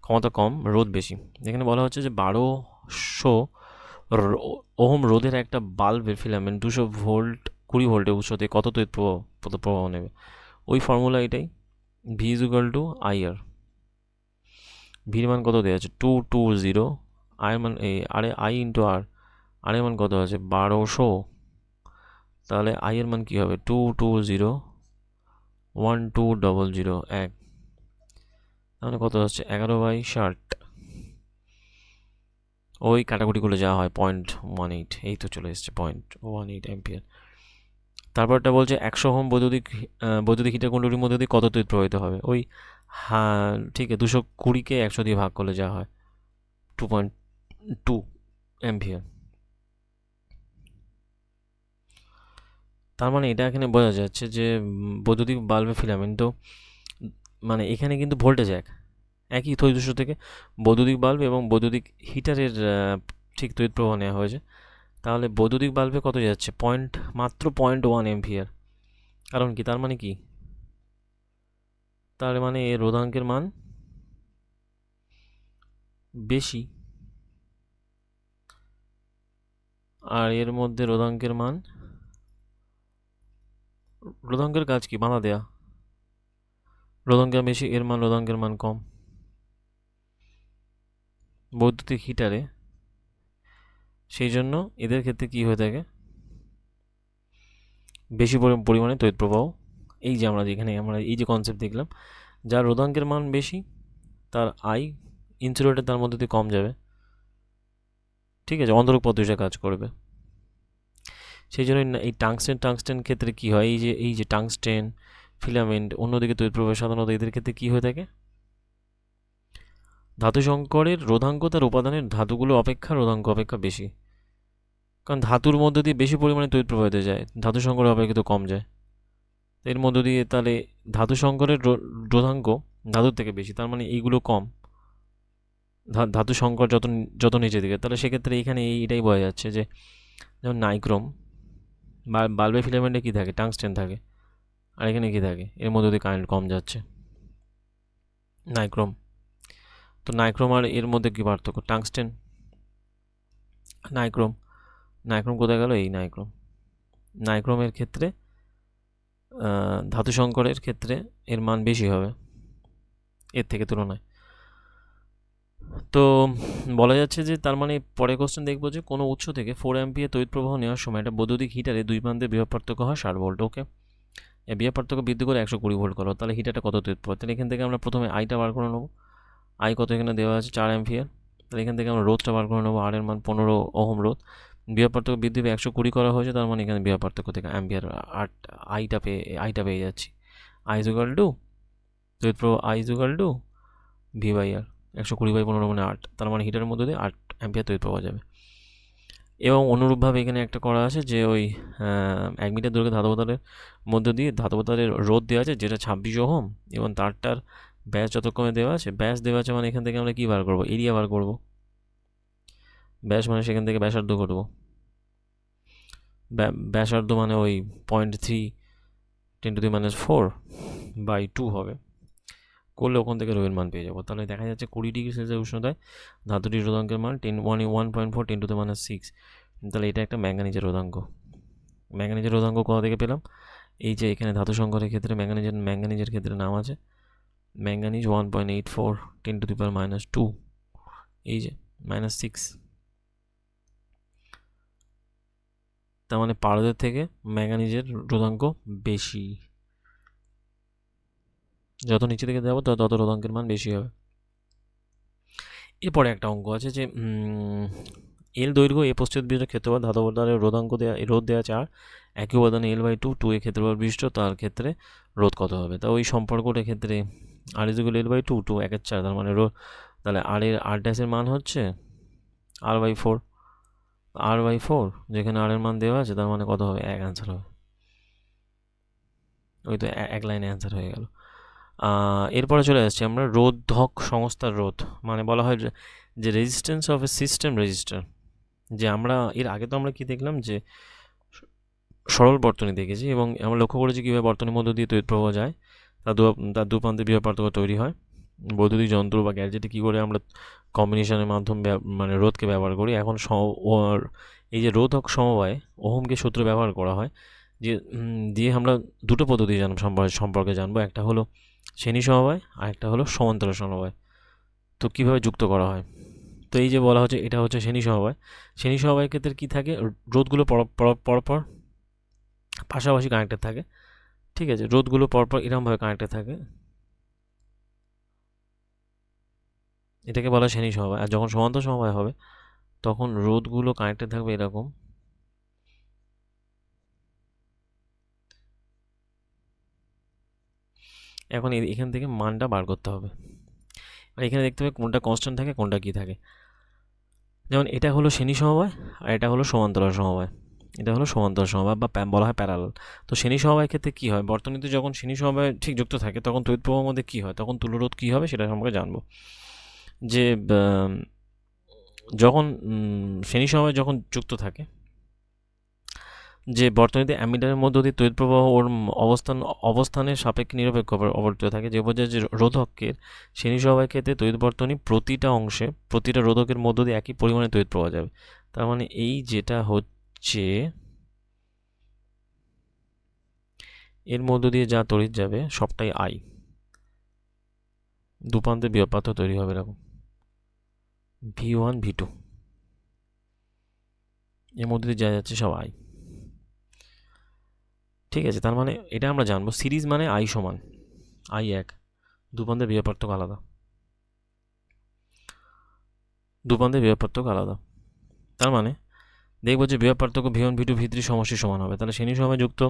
ক্ষমতা কম, রোধ বেশি। এখানে বলা হচ্ছে যে 1200 ওহম রোধের একটা বাল্বের ফিলামেন্ট 200 ভোল্ট 20 ভোল্টের উৎস থেকে কত তড়িৎ প্রবাহ নেবে, ওই ফর্মুলা এটাই, V is equal two IR. ভির মান কত দেওয়া আছে 220, আয়ের মান আই ইন্টু আর, আর এর মান কত আছে 1200, তাহলে আই এর মান কী হবে 220 1200 1, তাহলে কত হচ্ছে 11/60, ওই কাটাকুটি করলে যা হয় 0.18, এই তো চলে এসছে 0.18 অ্যাম্পিয়ার। তারপরটা বলছে 100 ওহম বৈদ্যুতিক হিটার কুণ্ডলীর মধ্যে দিয়ে কত তড়িৎ প্রবাহিত হবে, ওই হ্যাঁ ঠিক আছে 220কে 100 দিয়ে ভাগ করলে যা হয় 2.2 অ্যাম্পিয়ার। তার মানে এটা এখানে বোঝা যাচ্ছে যে বৈদ্যুতিক বাল্বের ফিলামেন্ট তো মানে এখানে কিন্তু ভোল্টেজ একই তড়িৎ উৎস থেকে বৈদ্যুতিক বাল্ব এবং বৈদ্যুতিক হিটারের ঠিক তড়িৎ প্রবাহ নেওয়া হয়েছে। তাহলে বৈদ্যুতিক বাল্বে কত যাচ্ছে মাত্র 0.1 অ্যাম্পিয়ার। কারণ কি, তার মানে কি, তার মানে এর রোধাঙ্কের মান বেশি, আর এর মধ্যে রোধাঙ্কের মান, রোধাঙ্কের কাজ কি বাধা দেয়া, রোধাঙ্কের বেশি এর মান রোধাঙ্কের মান কম। বৈদ্যুতিক হিটারে সেই জন্য এদের ক্ষেত্রে কি হয়ে থাকে, বেশি পরিমাণে তড়িৎ প্রবাহ, এই যে আমরা যেখানে আমরা এই যে কনসেপ্ট দেখলাম, যার রোধাঙ্কের মান বেশি তার আই ইনসুলেটর তার মধ্যে দিয়ে কম যাবে, ঠিক আছে, অন্তরক পদ্ধতিটা কাজ করবে। সেই জন্য এই টাংস্টেন ক্ষেত্রে কি হয়, এই যে টাংস্টেন ফিলামেন্ট অন্যদিকে তড়িৎ প্রবাহ সাধারণত এদের ক্ষেত্রে কি হয়ে থাকে, ধাতু সংকরের রোধাঙ্ক তার উপাদানের ধাতুগুলো অপেক্ষা রোধাঙ্ক অপেক্ষা বেশি, কারণ ধাতুর মধ্যে দিয়ে বেশি পরিমাণে তড়িৎ প্রবাহিত যায়, ধাতু সংকর অপেক্ষিত কম যায়, এর মধ্য দিয়ে তাহলে ধাতু সংকরের রোধাঙ্ক ধাতুর থেকে বেশি, তার মানে এইগুলো কম, ধাতু সংকর যত নিচের দিকে, তাহলে সেক্ষেত্রে এখানে এটাই বোঝা যাচ্ছে যে যেমন নাইক্রোম বাল্বের ফিলামেন্টে কী থাকে, টাংস্টেন থাকে, আর এখানে কী থাকে, এর মধ্যে দিয়ে কারেন্ট কম যাচ্ছে, নাইক্রোম। তো নাইক্রোম আর এর মধ্যে কী পার্থক্য, টাংস্টেন নাইক্রোম কোথায় গেল, এই নাইক্রোমের ক্ষেত্রে ধাতু সংকরের ক্ষেত্রে এর মান বেশি হবে এর থেকে তুলনায়। তো বলা যাচ্ছে যে তার মানে পরের কোশ্চেন দেখবো যে কোনো উৎস থেকে 4 অ্যাম্পিয়ার তড়িৎ প্রবাহ নেওয়ার সময় একটা বৈদ্যুতিক হিটারে দুই প্রান্তের বিভব পার্থক্য হয় 60 ভোল্ট। ওকে, এই বিভব পার্থক্য বৃদ্ধি করে 120 ভোল্ট করো, তাহলে হিটারটা কত তড়িৎ প্রবাহ, তাহলে এখান থেকে আমরা প্রথমে আইটা বার করে নেবো, আই কত এখানে দেওয়া আছে 4 অ্যাম্পিয়ার, তাহলে এখান থেকে আমরা রোধটা বার করে নেবো, আর এর মান 15 ওহম রোধ, বিভব পার্থক্য বৃদ্ধি পেয়ে 120 করা হয়েছে, তার মানে এখানে বিভব পার্থক্য থেকে অ্যাম্পিয়ার আইটা পেয়ে যাচ্ছি, আই ইজ ইকুয়াল টু তড়িৎ প্রবাহ I is equal to V by R, 120/15 মানে 8, তার মানে হিটারের মধ্যে দিয়ে 8 অ্যাম্পিয়ার তড়িৎ পাওয়া যাবে। এবং অনুরূপভাবে এখানে একটা করা আছে যে ওই 1 মিটার দৈর্ঘ্যের ধাতবতারের মধ্যে দিয়ে ধাতবতারের রোধ দেওয়া আছে যেটা 26 ওহম, এবং তারটার ব্যাস যতক্ষণে দেওয়া আছে, ব্যাস দেওয়া আছে মানে এখান থেকে আমরা কী বার করবো, এরিয়া বার করবো, ব্যাস মানে সেখান থেকে ব্যাসার্ধ করবো, ব্যাসার্ধ মানে ওই 0.3 × 10⁻⁴/2 হবে, করলে ওখান থেকে রোধের মান পেয়ে যাবো। তাহলে দেখা যাচ্ছে 20 ডিগ্রি সেলসিয়াস উষ্ণতায় ধাতুটির রোধাঙ্কের মান 1.4 × 10⁻⁶। তাহলে এটা একটা ম্যাঙ্গানিজের রোধাঙ্ক। ম্যাঙ্গানিজের রোধাঙ্ক কোথা থেকে পেলাম, এই যে এখানে ধাতু সংকরের ক্ষেত্রে ম্যাঙ্গানিজের ক্ষেত্রে নাম আছে ম্যাঙ্গানিজ 1.84 × 10⁻², এই যে -6, তার মানে পারদের থেকে ম্যাঙ্গানিজের রোধাঙ্ক বেশি, যত নিচে থেকে যাবো তত রোধাঙ্কের মান বেশি হবে। এরপরে একটা অঙ্ক আছে যে এল দৈর্ঘ্য এ প্রস্থিত বিশিষ্ট ক্ষেত্রফল ধাতবতারের রোধাঙ্ক রোধ দেওয়া 4, একই উপাদানে L/2 2 এ ক্ষেত্রফল বিশিষ্ট, তার ক্ষেত্রে রোধ কত হবে। তা ওই সম্পর্কটার ক্ষেত্রে আর ইজ ইকুয়াল L/2 2 1/4, তার মানে তাহলে আর ড্যাশের মান হচ্ছে R/4, R/4 যেখানে আর এর মান দেওয়া আছে, তার মানে কত হবে 1 অ্যান্সার হবে, ওই তো এক লাইনে অ্যান্সার হয়ে গেল। এরপরে চলে আসছি আমরা রোধক সংস্থার রোধ, মানে বলা হয় যে resistance of a system register, যে আমরা এর আগে তো আমরা কি দেখলাম যে সরল বর্তনী দেখেছি, এবং আমরা লক্ষ্য করেছি কীভাবে বর্তনীর মধ্য দিয়ে তড়িৎ প্রবাহ যায়, তার দু প্রান্তে বিভব পার্থক্য তৈরি হয়, বৈদ্যুতিক যন্ত্র বা গ্যাজেটে কী করে আমরা কম্বিনেশনের মাধ্যমে মানে রোধকে ব্যবহার করি। এখন এই যে রোধক সমবায় ওহমকে সূত্র ব্যবহার করা হয়, যে দিয়ে আমরা দুটো পদ্ধতি সম্পর্কে জানবো, একটা হলো শ্রেণী সমবায় আর একটা হলো সমান্তরাল সমবায়। তো কীভাবে যুক্ত করা হয়, তো এই যে বলা হচ্ছে এটা হচ্ছে শ্রেণী সমবায়। শ্রেণী সমবায়ের ক্ষেত্রে কী থাকে, রোধগুলো পরপর পাশাপাশি কানেক্টেড থাকে, ঠিক আছে, রোধগুলো পরপর এরকমভাবে কানেক্টেড থাকে, এটাকে বলা শ্রেণী সমবায়। আর যখন সমান্তরাল সমবায় হবে তখন রোধগুলো কানেক্টেড থাকবে এরকম, এখন এখান থেকে মানটা বার করতে হবে। আর এখানে দেখতে হবে কোনটা কনস্ট্যান্ট থাকে কোনটা কী থাকে। যেমন এটা হলো শ্রেণী সমবায় আর এটা হলো সমান্তরাল সমবায়, এটা হলো সমান্তরাল সমবায় বা বলা হয় প্যারালাল। তো শ্রেণী সমবায়ের ক্ষেত্রে কী হয়, বর্তনীতে যখন শ্রেণী সমবায় ঠিক যুক্ত থাকে তখন তড়িৎ প্রবাহের মধ্যে কী হয়, তখন তুল্যরোধ কী হবে সেটা সম্পর্কে জানবো। যে যখন শ্রেণী সমবায় যখন যুক্ত থাকে, যে বর্তনীতে অ্যামিটারের মধ্য দিয়ে তড়িৎ প্রবাহ ওর অবস্থানের সাপেক্ষে নিরপেক্ষ অবর্তিত থাকে, যে বোঝায় যে রোধকের শ্রেণী সমবায়ের ক্ষেত্রে তড়িৎ বর্তনী প্রতিটা অংশে প্রতিটা রোধকের মধ্য দিয়ে একই পরিমাণে তড়িৎ প্রবাহ যাবে। তার মানে এই যেটা হচ্ছে এর মধ্য দিয়ে যা তড়িৎ যাবে সবটাই আই, দুপান্তে বিভব তৈরি হবে এরকম V1 V2, এর মধ্যে দিয়ে যা যাচ্ছে সব আই, ঠিক আছে। তার মানে এটা আমরা জানবো সিরিজ মানে আই সমান আই এক, দুপান্তের বিভব পার্থক্য আলাদা, দুপান্তের বিভব পার্থক্য আলাদা। তার মানে দেখবো যে বিভব পার্থক্য V1 V2 V3 সমষ্টির সমান হবে। তাহলে শ্রেণী সমবায় যুক্ত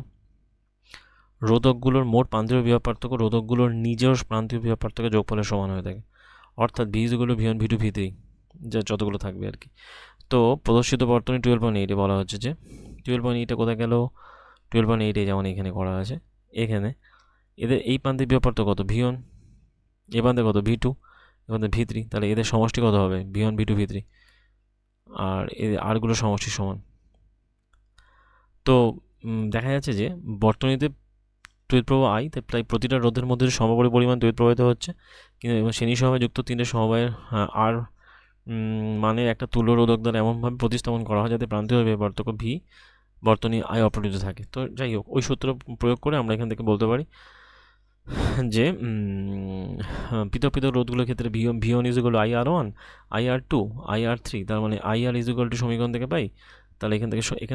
রোধকগুলোর মোট প্রান্তীয় বিভব পার্থক্য রোধকগুলোর নিজের প্রান্তীয় বিভব পার্থক্য যোগফলের সমান হয়ে থাকে, অর্থাৎ V V1 V2 V3 যা যতগুলো থাকবে আর কি। তো প্রদর্শিত বর্তনী 12.8 বলা হচ্ছে যে 12.8 কোথায় গেল, 12.8 যেমন এখানে করা আছে, এখানে এদের এই প্রান্তিক বিভব পার্থক্য কত V1, এই প্রান্তে কত V2, এই প্রান্তে V3, তাহলে এদের সমষ্টি কত হবে V1 V2 V3, আর এদের আরগুলো সমষ্টির সমান। তো দেখা যাচ্ছে যে বর্তনীতে তড়িৎ প্রবাহ আই, তাই প্রতিটা রোধের মধ্যে সমপরি পরিমাণ তড়িৎ প্রবাহিত হচ্ছে, কিন্তু শ্রেণী সমবায় যুক্ত তিনটে সমবায়ের আর মানে একটা তুল্য রোধক দ্বারা এমনভাবে প্রতিস্থাপন করা হয় যাতে প্রান্তীয় বিভব পার্থক্য ভি বর্তনী আই অপরিত থাকে। তো যাই হোক, ওই সূত্র প্রয়োগ করে আমরা এখান থেকে বলতে পারি যে পৃথক পৃথক রোধগুলোর ক্ষেত্রে V1 is equal two IR1 IR2 IR3, তার মানে IR ইজ ইকুয়াল টু সমীকরণ থেকে পাই, তাহলে এখান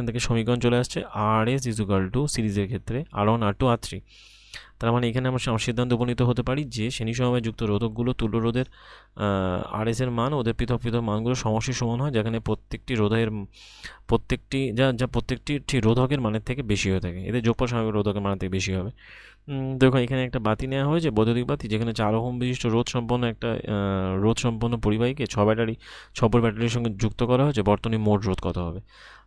থেকে সমীকরণ চলে আসছে RS ইজ ইকুয়াল টু সিরিজের ক্ষেত্রে R1 R2 R3। তার মানে এখানে আমরা সিদ্ধান্ত উপনীত হতে পারি যে শ্রেণী সমবায় যুক্ত রোধকগুলো তুল্য রোধের RS এর মান ওদের পৃথক পৃথক মানগুলো সমষ্টির সমান হয়, যেখানে প্রত্যেকটি রোধকের মানের থেকে বেশি হয়ে থাকে, এদের যোগফল স্বাভাবিক রোধকের মানের থেকে বেশি হবে। দেখো এখানে একটা বাতি নেওয়া হয়েছে, বৈদ্যুতিক বাতি, যেখানে 4 ওহম বিশিষ্ট রোধ সম্পন্ন পরিবাহীকে 6 ব্যাটারির সঙ্গে যুক্ত করা হয়েছে। বর্তনীর মোট রোধ কত হবে,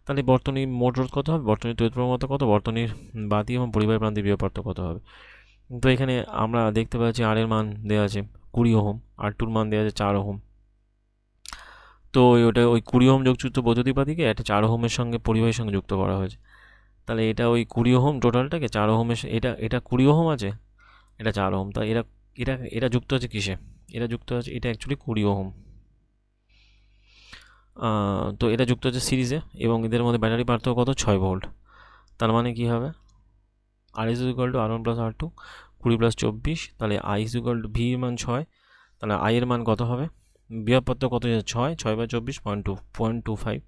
তাহলে বর্তনীর মোট রোধ কত হবে, বর্তনীর তড়িৎ প্রবাহ কত, বর্তনীর বাতি এবং পরিবাহী প্রান্তিক বিভব পার্থক্য কত হবে। তো এখানে আমরা দেখতে পাচ্ছি আর এর মান দেওয়া আছে 20 ওহম, আর টুর মান দেওয়া আছে 4 ওহম। তো ওটা ওই 20 ওহম যোগযুক্ত বৈদ্যুতিক বাতিকে একটা 4 ওহমের সঙ্গে পরিবাহীর সঙ্গে যুক্ত করা হয়েছে। তাহলে এটা ওই 20 ওহম টোটালটাকে 4 ওহমের এটা 20 ওহম আছে, এটা 4 ওহম, তাই এটা যুক্ত আছে কিসে, এটা যুক্ত আছে, এটা অ্যাকচুয়ালি 20 ওহম। তো এটা যুক্ত আছে সিরিজে, এবং এদের মধ্যে ব্যাটারি পার্থক্য কত, 6 ভোল্ট। তার মানে কি হবে, R is equal to R1 plus R2 20 plus 24, তাহলে I is equal to V মান 6, তাহলে আই এর মান কত হবে, বিভব পার্থক্য কত, 6/24 0.25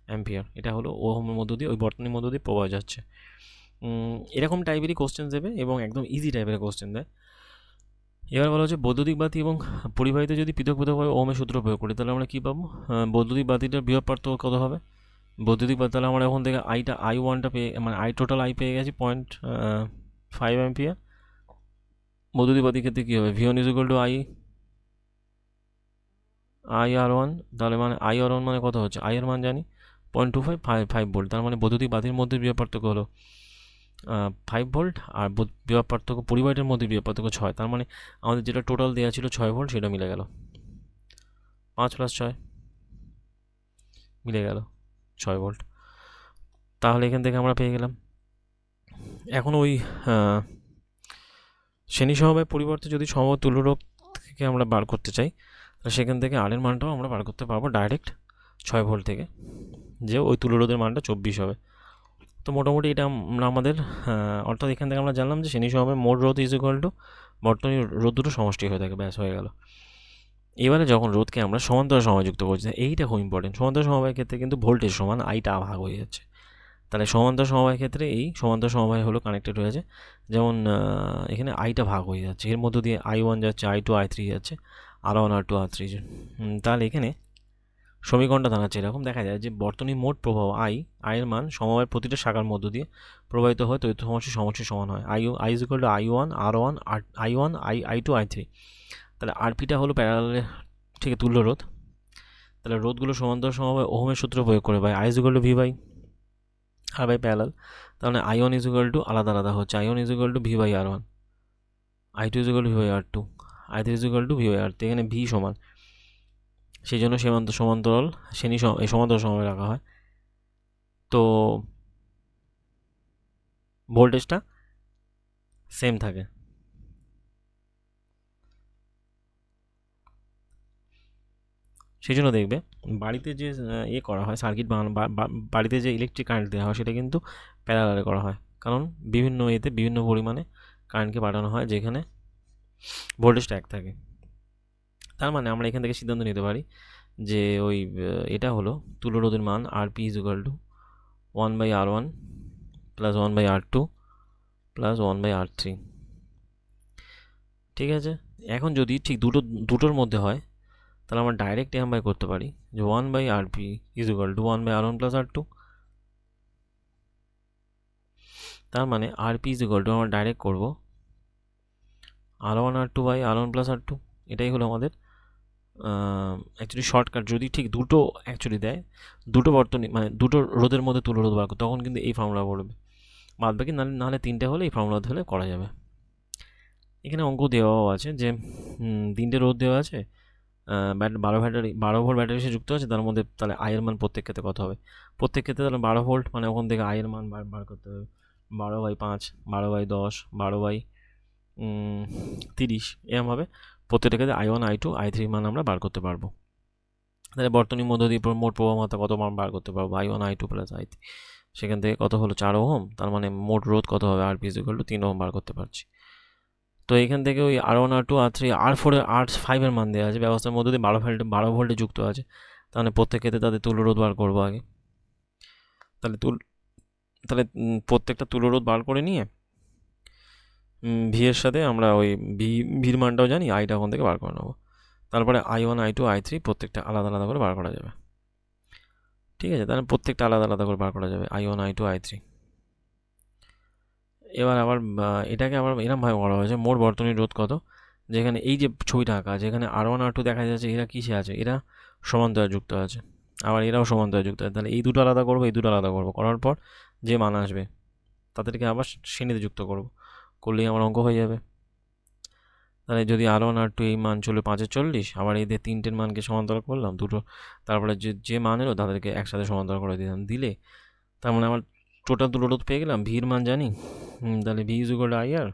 অ্যাম্পিয়ার। এটা হলো ওহমের মধ্য দিয়ে ওই বর্তনীর মধ্য দিয়ে প্রবাহ যাচ্ছে। এরকম টাইপেরই কোশ্চেন দেবে এবং একদম ইজি টাইপের কোশ্চেন দেয়। এবার বলা হচ্ছে বৈদ্যুতিক বাতি এবং পরিবাহীতে যদি পৃথক পৃথকভাবে ওহমের সূত্র প্রয়োগ করি তাহলে আমরা কী পাবো, বৈদ্যুতিক বাতিটার বিভব পার্থক্য কত হবে, বৈদ্যুতিক বাতি, তাহলে আমরা এখন থেকে I1টা পেয়ে, মানে টোটাল আই পেয়ে গেছি 0.5 অ্যাম্পিয়ার। বৈদ্যুতিক বাতির ক্ষেত্রে কী হবে, V1 is equal two IR1, তাহলে মানে IR1 মানে কত হচ্ছে, আই এর মান জানি 0.25 ভোল্ট। তার মানে বৈদ্যুতিক বাতির মধ্যে বিভব পার্থক্য হলো 5 ভোল্ট, আর বিভব পার্থক্য পরিবাহীর মধ্যে বিভব পার্থক্য 6। তার মানে আমাদের যেটা টোটাল দেওয়া ছিল 6 ভোল্ট, সেটা মিলে গেল, 5 + 6 মিলে গেল 6 ভোল্ট। তাহলে এখান থেকে আমরা পেয়ে গেলাম। এখন ওই শ্রেণী সমবায়ের পরিবর্তে যদি সমবায় তুল্যরোধ থেকে আমরা বার করতে চাই, তাহলে সেখান থেকে আর এর মানটাও আমরা বার করতে পারবো ডাইরেক্ট 6 ভোল্ট থেকে, যে ওই তুল্যরোধের মানটা 24 হবে। তো তো মোটামুটি এটা আমরা আমাদের অর্থাৎ এখান থেকে আমরা জানলাম যে শ্রেণী সমবায় মোট রোধ ইজ ইকুয়াল টু বর্তনী রোধ দুটো সমষ্টি হয়ে থাকে, ব্যাস হয়ে গেল। এবারে যখন রোধকে আমরা সমান্তরাল সমবায় যুক্ত করছি, এইটা খুব ইম্পর্টেন্ট। সমান্তরাল সমবায়ের ক্ষেত্রে কিন্তু ভোল্টেজ সমান আইটা ভাগ হয়ে যাচ্ছে। তাহলে সমান্তরাল সমবায়ের ক্ষেত্রে এই সমান্তরাল সমবায় হলো কানেক্টেড হয়েছে, যেমন এখানে আইটা ভাগ হয়ে যাচ্ছে, এর মধ্য দিয়ে I1 যাচ্ছে, I2 I3 যাচ্ছে, R1 R2 R3। তাহলে এখানে সমীকরণটা দাঁড়াচ্ছে এরকম, দেখা যায় যে বর্তনী মোট প্রবাহ আইয়ের মান সমবায়ের প্রতিটা শাখার মধ্য দিয়ে প্রবাহিত হয় তড়িৎ সমষ্টি সমান হয়। I is equal two I1 R1 I1 I2 I3। তাহলে আরপিটা হলো প্যারালালের ঠিক তুল্য রোধ। তাহলে রোধগুলো সমান্তরাল সমবায় ওহমের সূত্র প্রয়োগ করে পাই I is equal to V by R by parallel. তাহলে I1 ইজ ইকুয়াল টু আলাদা আলাদা হচ্ছে, I1 is equal to V by R1, I2 is equal to V by R2, I3 is equal to V by R3। এখানে V সমান, সেই জন্য সমান্তরাল এই সমান্তরাল সমবায় রাখা হয়। তো ভোল্টেজটা সেম থাকে। সেই জন্য দেখবে বাড়িতে যে করা হয় সার্কিট বাড়িতে যে ইলেকট্রিক কারেন্ট দেওয়া হয় সেটা কিন্তু প্যারালালে করা হয়, কারণ বিভিন্ন বিভিন্ন পরিমাণে কারেন্টকে পাঠানো হয় যেখানে ভোল্টেজটা এক থাকে। তার মানে আমরা এখান থেকে সিদ্ধান্ত নিতে পারি যে ওই এটা হলো তুল্য রোধের মান RP is equal two 1/R1 plus 1/R2 plus 1/R3। ঠিক আছে, এখন যদি ঠিক দুটোর মধ্যে হয় তাহলে আমরা ডাইরেক্ট বাই করতে পারি যে 1/RP is equal two 1/R1 plus R2। তার মানে আরপি ইজ ইকুয়াল টু আমরা ডাইরেক্ট করবো R1 R2 by R1 plus R2। এটাই হলো আমাদের অ্যাকচুয়ালি শর্টকাট। যদি ঠিক দুটো অ্যাকচুয়ালি দেয়, দুটো বর্তনী মানে দুটো রোধের মধ্যে তুল্য রোধ বার করো, তখন কিন্তু এই ফর্মুলা পড়বে। বাদ বাকি নাহলে তিনটে হলে এই ফর্মুলা হলে করা যাবে। এখানে অঙ্ক দেওয়াও আছে যে তিনটে রোধ দেওয়া আছে, 12 ভোল্ট ব্যাটারি সে যুক্ত আছে, তার মধ্যে তাহলে আয়ের মান প্রত্যেক ক্ষেত্রে কত হবে? প্রত্যেক ক্ষেত্রে তাহলে 12 ভোল্ট, মানে ওখান থেকে আয়ের মান বার করতে হবে 12/5, 12/10, 12/30 এরমভাবে প্রত্যেকটা ক্ষেত্রে I1 I2 I3 মান আমরা বার করতে পারবো। তাহলে বর্তনীর মধ্য দিয়ে মোট প্রবাহ মাত্রা কত মান বার করতে পারবো? I1 I2 plus I3। সেখান থেকে কত হলো 4 ওহম, তার মানে মোট রোধ কত হবে? RP is equal to 3 ohm বার করতে পারছি। তো এখান থেকে ওই R1 R2 R3 R4 R5 এর মান দেওয়া আছে, ব্যবস্থার মধ্যে দিয়ে 12 ভোল্টে যুক্ত আছে, তাহলে প্রত্যেক ক্ষেত্রে তাদের তুল্য রোধ বার করবো আগে। তাহলে প্রত্যেকটা তুল্য রোধ বার করে নিয়ে ভি এর সাথে আমরা ওই ভির মানটাও জানি, আইটা ওখান থেকে বার করে নেবো। তারপরে I1 I2 I3 প্রত্যেকটা আলাদা আলাদা করে বার করা যাবে। ঠিক আছে, তাহলে প্রত্যেকটা আলাদা আলাদা করে বার করা যাবে I1 I2 I3। এবার আবার এটাকে আবার এরমভাবে করা হয়েছে মোট বর্তনীর রোধ কত, যেখানে এই যে ছবিটা আঁকা আছে এখানে R1 R2 দেখা যাচ্ছে এরা কিসে আছে, এরা সমান্তরাল যুক্ত আছে, আবার এরাও সমান্তরাল যুক্ত আছে। তাহলে এই দুটো আলাদা করবো, এই দুটো আলাদা করবো, করার পর যে মান আসবে তাদেরকে আবার শ্রেণীতে যুক্ত করবো, করলেই আমার অঙ্ক হয়ে যাবে। তাহলে যদি R1 R2 এই মান চলে 5/40, আবার এদের তিনটের মানকে সমান্তরাল করলাম দুটো, তারপরে যে মান এলো তাদেরকে একসাথে সমান্তরাল করে দিলে তার মানে আমার টোটাল দুটো রোধ পেয়ে গেলাম। ভির মান জানি, তাহলে V is equal two IR,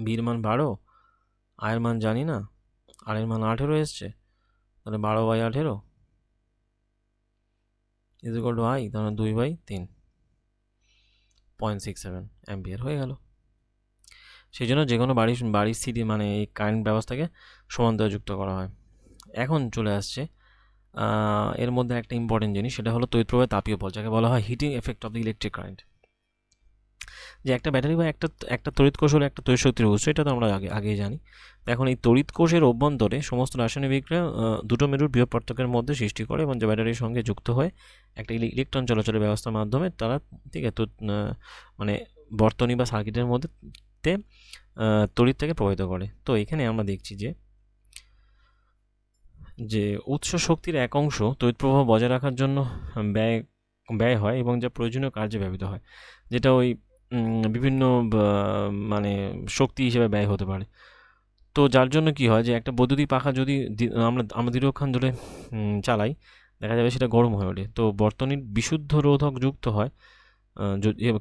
ভির মান 12, আয়ের মান জানি না, আর এর মান 18 এসছে, তাহলে 12/18 ইজ ইকুয়াল টু I, তাহলে 2/3 0.67 অ্যাম্পিয়ার হয়ে গেল। সেই জন্য যে কোনো বাড়ির স্থিতি মানে এই কারেন্ট ব্যবস্থাকে সমান্তরাল যুক্ত করা হয়। এখন চলে আসছে এর মধ্যে একটা ইম্পর্টেন্ট জিনিস, সেটা হলো তড়িৎ প্রবাহের তাপীয় বল, যাকে বলা হয় heating effect of the electric current. যে একটা ব্যাটারি বা একটা তড়িৎ কোষ হলো একটা তড়িৎ শক্তির উৎস, এটা তো আমরা আগেই জানি। এখন এই তড়িৎ কোষের অভ্যন্তরে সমস্ত রাসায়নিক বিক্রিয়া দুটো মেরুর বৃহৎ পার্থক্যের মধ্যে সৃষ্টি করে, এবং যে ব্যাটারির সঙ্গে যুক্ত হয়ে একটা ইলেকট্রন চলাচলের ব্যবস্থার মাধ্যমে তারা ঠিক আছে মানে বর্তনী বা সার্কিটের মধ্যে তড়িৎ থেকে প্রভাবিত করে। তো এখানে আমরা দেখছি যে উৎস শক্তির এক অংশ তড়িৎ প্রবাহ বজায় রাখার জন্য ব্যয় হয় এবং যা প্রয়োজনীয় কার্যে ব্যবহৃত হয়, যেটা ওই বিভিন্ন মানে শক্তি হিসেবে ব্যয় হতে পারে। তো যার জন্য কি হয় যে একটা বৈদ্যুতিক পাখা যদি আমরা দীর্ঘক্ষণ ধরে চালাই, দেখা যাবে সেটা গরম হয়ে ওঠে। তো বর্তনীর বিশুদ্ধ রোধক যুক্ত হয়,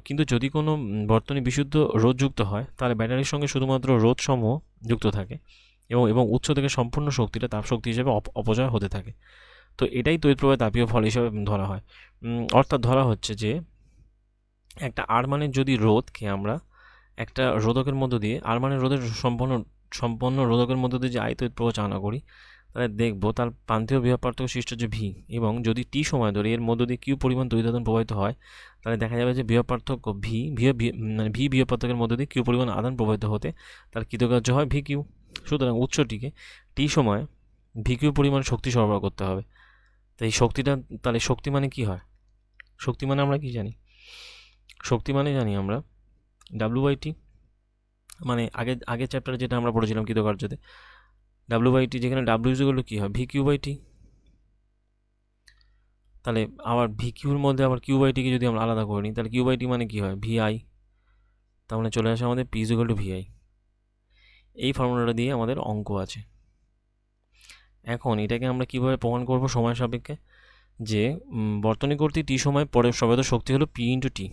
কিন্তু যদি কোনো বর্তনী বিশুদ্ধ রোধ যুক্ত হয় তাহলে ব্যাটারির সঙ্গে শুধুমাত্র রোধ সমূহ যুক্ত থাকে এবং উৎস থেকে সম্পূর্ণ শক্তিটা তাপ শক্তি হিসেবে অপচয় হতে থাকে। তো এটাই তড়িৎ প্রবাহের তাপীয় ফল হিসেবে ধরা হয়। অর্থাৎ ধরা হচ্ছে যে একটা আর মানে যদি রোধকে আমরা একটা রোধকের মধ্য দিয়ে, আর মানে রোধের সম্পন্ন রোধকের মধ্য দিয়ে যে আয়িত প্রবাহ চালনা করি, তাহলে দেখবো তার প্রান্তীয় বিভব পার্থক্য সৃষ্ট যে ভি, এবং যদি টি সময় ধরে এর মধ্য দিয়ে কিউ পরিমাণ তড়িৎ আদান প্রবাহিত হয়, তাহলে দেখা যাবে যে বিভব পার্থক্য মানে ভি বিভব পার্থক্যের মধ্য দিয়ে কিউ পরিমাণ আদান প্রবাহিত হতে তার কৃতকার্য হয় ভি কিউ। সুতরাং উৎসটিকে টি সময় ভি কিউ পরিমাণ শক্তি সরবরাহ করতে হবে। তো এই শক্তিটা, তাহলে শক্তি মানে কি হয়? শক্তি মানে আমরা কি জানি? শক্তি মানে জানি আমরা ডাব্লিউ/টি, মানে আগের চ্যাপ্টারে যেটা আমরা পড়েছিলাম কৃতকার্যতে, ডাব্লিউ/টি, যেখানে ডাব্লিউ ইকুয়াল টু কী হয়, ভি কিউ/টি। তাহলে আবার ভি কিউর মধ্যে আবার কিউ/টিকে যদি আমরা আলাদা করে নিই, তাহলে কিউ/টি মানে কী হয়, ভিআই। তার মানে চলে আসে আমাদের পি ইকুয়াল টু ভিআই। এই ফর্মুলাটা দিয়ে আমাদের অঙ্ক আছে। এখন এটাকে আমরা কীভাবে প্রমাণ করব সময় সাপেক্ষে, যে বর্তনী কর্তৃক টি সময় পরে সর্বাধিক শক্তি হলো পি ইন্টু টি।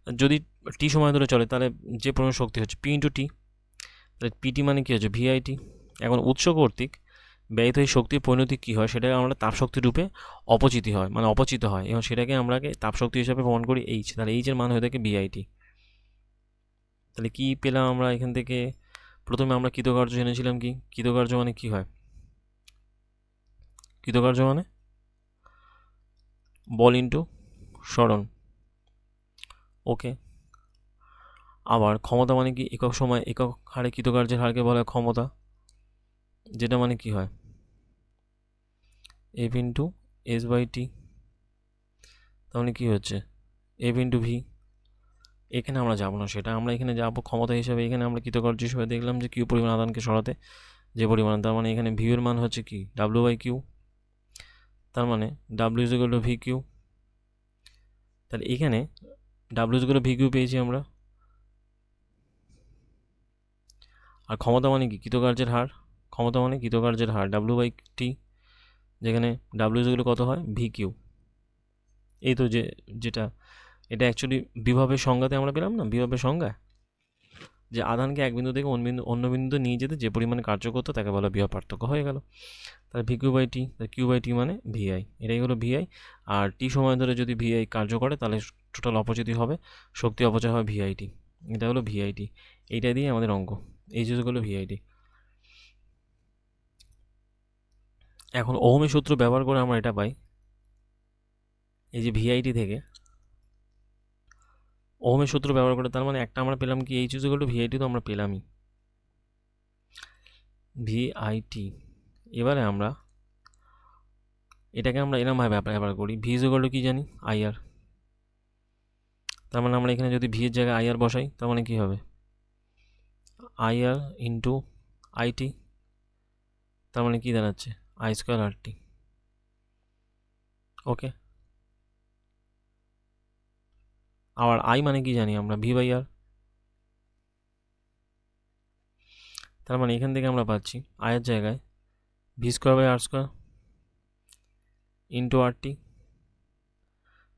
যদি টি সময় ধরে চলে তাহলে যে পরিমাণ শক্তি হচ্ছে পি ইন্টু টি, তাহলে পিটি মানে কী হচ্ছে, ভিআইটি। এখন উৎস কর্তৃক ব্যয়িত এই শক্তির পরিণতি কী হয়, সেটাকে আমরা তাপশক্তি রূপে অপচিত হয়, এবং সেটাকে আমরা তাপশক্তি হিসাবে প্রমাণ করি এইচ। তাহলে এইচের মান হয়ে থাকে বিআইটি। তাহলে কি পেলাম আমরা এখান থেকে? প্রথমে আমরা কৃতকার্য জেনেছিলাম কি, কৃতকার্য মানে কি হয়, কৃতকার্য মানে বল ইন্টু সরণ। ওকে। আবার ক্ষমতা মানে কি, একক সময় একক হারে কৃতকার্যের হারকে বলা হয় ক্ষমতা, যেটা মানে কি হয় এফ ইন্টু এস/টি। তার মানে কী হচ্ছে এফ ইন্টু ভি। এখানে আমরা যাবো না সেটা, আমরা এখানে যাবো ক্ষমতা হিসাবে। এখানে আমরা কৃতকার্য হিসাবে দেখলাম যে কিউ পরিমাণ আদানকে সরাতে যে পরিমাণ, তার মানে এখানে ভিউ এর মান হচ্ছে কি ডাব্লিউ/কিউ। তার মানে W is equal to V Q. তাহলে এখানে W is equal to V Q পেয়েছি আমরা। আর ক্ষমতা মানে কি, কৃতকার্যের হার। ক্ষমতা মানে কৃতকার্যের হার ডাব্লিউ/টি, যেখানে ডাব্লিউ ইজ ইকুয়াল টু কত হয়, ভি কিউ। এই তো যেটা এটা অ্যাকচুয়ালি বিভবের সংজ্ঞাতে আমরা পেলাম না, বিভবের সংজ্ঞা, যে আধানকে এক বিন্দু থেকে অন্য বিন্দুতে নিয়ে যেতে যে পরিমাণে কার্য করতো তাকে বলা বিভব পার্থক্য হয়ে গেল। তাহলে ভি কিউ/টি, কিউ/টি মানে ভিআই, এটাই হলো ভিআই। আর টি সময় ধরে যদি ভিআই কার্য করে তাহলে টোটাল অপচিতি হবে, শক্তি অপচয় হবে ভিআইটি। এটা হলো ভিআইটি। এইটা দিয়ে আমাদের অঙ্ক, এই হলো ভিআইটি। এখন ওহমের সূত্র ব্যবহার করে আমরা এটা পাই, এই যে ভিআইটি থেকে ওহমের সূত্র ব্যবহার করে, তার মানে একটা আমরা পেলাম কি, এইচ ইকুয়াল টু ভিআইটি তো আমরা পেলামই, ভিআইটি। এবারে আমরা এটাকে আমরা এরমভাবে ব্যবহার করি, ভি ইকুয়াল টু কি জানি, আইআর। তার মানে আমরা এখানে যদি ভি এর জায়গায় আইআর বসাই, তার মানে কি হবে, আইআর ইন্টু আইটি। তার মানে কি দাঁড়াচ্ছে, আই স্কোয়ার আর টি। ওকে। আবার আই মানে কি জানি আমরা, ভি/আর। তার মানে এখান থেকে আমরা পাচ্ছি আয়ের জায়গায় V square by R square into R T.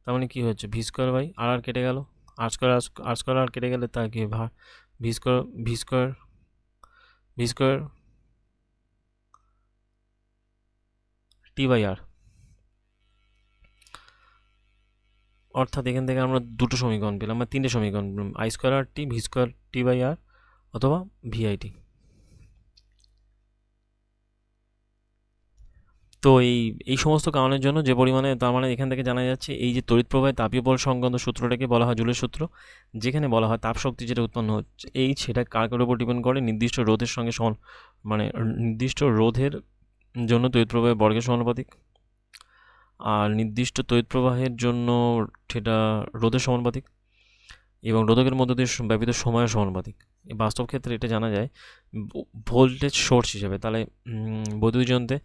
তার মানে কী হচ্ছে, ভি স্কোয়ার বাই আর কেটে গেল, আর স্কোয়ার আর কেটে গেলে তার কি ভি স্কোয়ার টি/আর। অর্থাৎ এখান থেকে আমরা দুটো সমীকরণ পেলাম, বা তিনটে সমীকরণ পেলাম, I square R T, V square T R, অথবা ভিআইটি। তো এই সমস্ত কারণের জন্য যে পরিমাণে, তার মানে এখান থেকে জানা যাচ্ছে এই যে তড়িৎ প্রবাহে তাপীয় বল সংক্রান্ত সূত্রটাকে বলা হয় জুলের সূত্র, যেখানে বলা হয় তাপ শক্তি যেটা উৎপন্ন হচ্ছে সেটা কার উপর ডিপেন্ড করে, নির্দিষ্ট রোধের সঙ্গে মানে নির্দিষ্ট রোধের জন্য তড়িৎ প্রবাহের বর্গের সমানুপাতিক, আর নির্দিষ্ট তড়িৎ প্রবাহের জন্য সেটা রোধের সমানুপাতিক, এবং রোধকের মধ্যে দিয়ে ব্যবহৃত সময়ের সমানুপাতিক। বাস্তব ক্ষেত্রে এটা জানা যায় ভোল্টেজ সোর্স হিসেবে। তাহলে বৈদ্যুতিক যন্ত্রে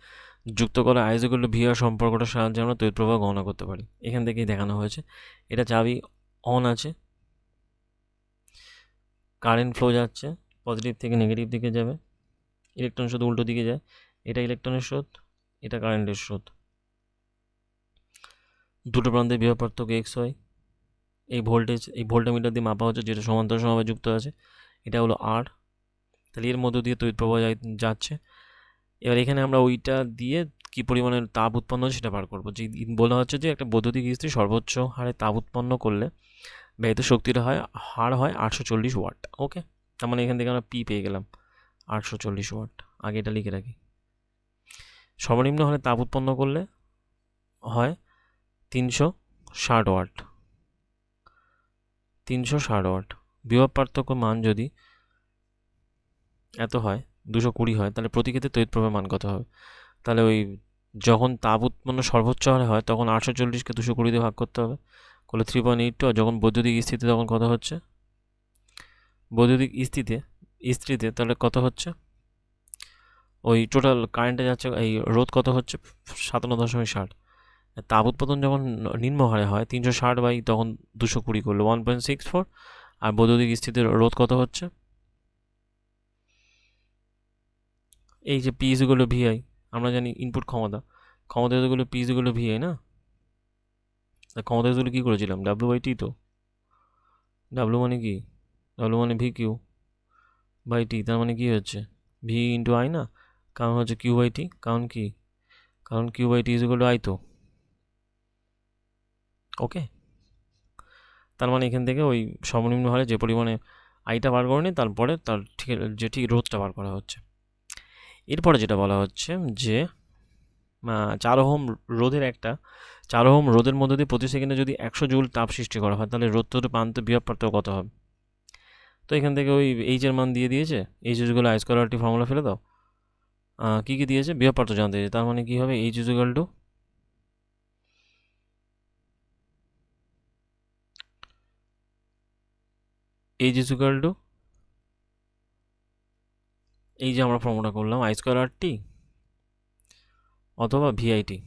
যুক্ত করা আই ইকুয়াল টু ভিআর সম্পর্কটার সাহায্যে আমরা তড়িৎ প্রবাহ গণনা করতে পারি। এখান থেকেই দেখানো হয়েছে, এটা চাবি অন আছে, কারেন্ট ফ্লো যাচ্ছে, পজিটিভ থেকে নেগেটিভ দিকে যাবে, ইলেকট্রন স্রোত উল্টো দিকে যায়, এটা ইলেকট্রনের স্রোত, এটা কারেন্টের স্রোত। দুটো প্রান্তের বিভব পার্থক্য এক্স হয়। এই ভোল্টমিটার দিয়ে মাপা হচ্ছে, যেটা সমান্তরালভাবে যুক্ত আছে, এটা হলো আর। তাহলে এর মধ্য দিয়ে তড়িৎ প্রবাহ যাচ্ছে। এবার এখানে আমরা ওইটা দিয়ে কী পরিমাণে তাপ উৎপন্ন হচ্ছে সেটা বার করবো। যে বলা হচ্ছে যে একটা বৈদ্যুতিক ইস্ত্রি সর্বোচ্চ হারে তাপ উৎপন্ন করলে ব্যয়িত শক্তিটা হার হয় 840 ওয়াট। ওকে, তার মানে এখান থেকে আমরা পি পেয়ে গেলাম 840 ওয়াট। আগে এটা লিখে রাখি। সর্বনিম্ন হারে তাপ উৎপন্ন করলে হয় 360 ওয়াট। 360 ওয়াট। বিভব পার্থক্য মান যদি এত হয়, 220 হয়, তাহলে প্রতি ক্ষেত্রে তড়িৎ প্রবাহের মান কত হবে? তাহলে ওই যখন তাপ উৎপন্ন সর্বোচ্চ হারে হয় তখন 840কে 220 দিয়ে ভাগ করতে হবে, করলে 3.82। আর যখন বৈদ্যুতিক ইস্ত্রিতে তখন কত হচ্ছে? বৈদ্যুতিক ইস্ত্রিতে তাহলে কত হচ্ছে? ওই টোটাল কারেন্টে যাচ্ছে, এই রোধ কত হচ্ছে? 57.60। তাপ উৎপাদন যখন নিম্ন হারে হয় 360 বাই তখন 220 করলে 1.64। আর বৈদ্যুতিক ইস্ত্রিতে রোধ কত হচ্ছে? এই যে পি ইজগুলো ভিআই, আমরা জানি ইনপুট ক্ষমতাগুলো পি ইজগুলো ভিআই না? ক্ষমতাগুলো কী করেছিলাম? ডাব্লিউ/টি। তো ডাব্লিউ মানে কি? ডাব্লিউ মানে ভি কিউ বাই টি। তার মানে কি হচ্ছে? ভি ইন্টু আই না, কারণ হচ্ছে কিউ বাই টি। কারণ কিউ বাই টি ইজগুলো আই। তো ওকে, তার মানে এখান থেকে ওই সর্বনিম্ন হারে যে পরিমাণে আইটা বার করে নিই, তারপরে তার ঠিক রোধটা বার করা হচ্ছে। এরপরে যেটা বলা হচ্ছে যে 4 ওহম রোধের মধ্যে দিয়ে প্রতি সেকেন্ডে যদি 100 জুল তাপ সৃষ্টি করা হয়, তাহলে রোধ তৈরি প্রান্ত বিভব পার্থক্য কত হবে? তো এখান থেকে ওই এইচের মান দিয়ে দিয়েছে, H ইজুগাল I square T formula ফেলে দাও। কী কী দিয়েছে? বিভব পার্থক্য জানতে দিয়েছে। তার মানে কী হবে? এইচ ইজুগাল টু এই যে আমরা ফর্মুলা করলাম আই স্কোয়ার আর টি অথবা ভিআইটি।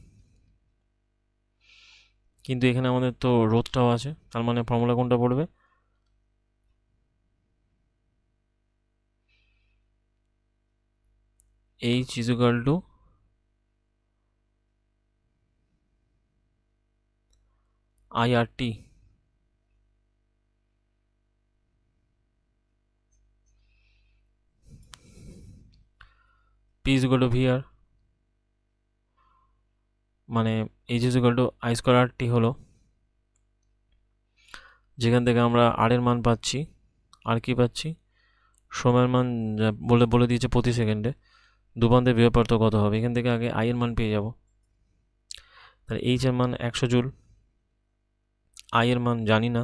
কিন্তু এখানে আমাদের তো রোধটাও আছে, তার মানে ফর্মুলা কোনটা পড়বে? H equal to I R T. P equal to V R, মানে H equal to I square R T হলো, যেখান থেকে আমরা আর এর মান পাচ্ছি। আর কি পাচ্ছি? সময়ের মান বলে দিয়েছে প্রতি সেকেন্ডে। দুপান্তের বিভব পার্থক্য কত হবে? এখান থেকে আগে আই এর মান পেয়ে যাব। তাহলে এইচ এর মান 100 জুল, আই এর মান জানি না,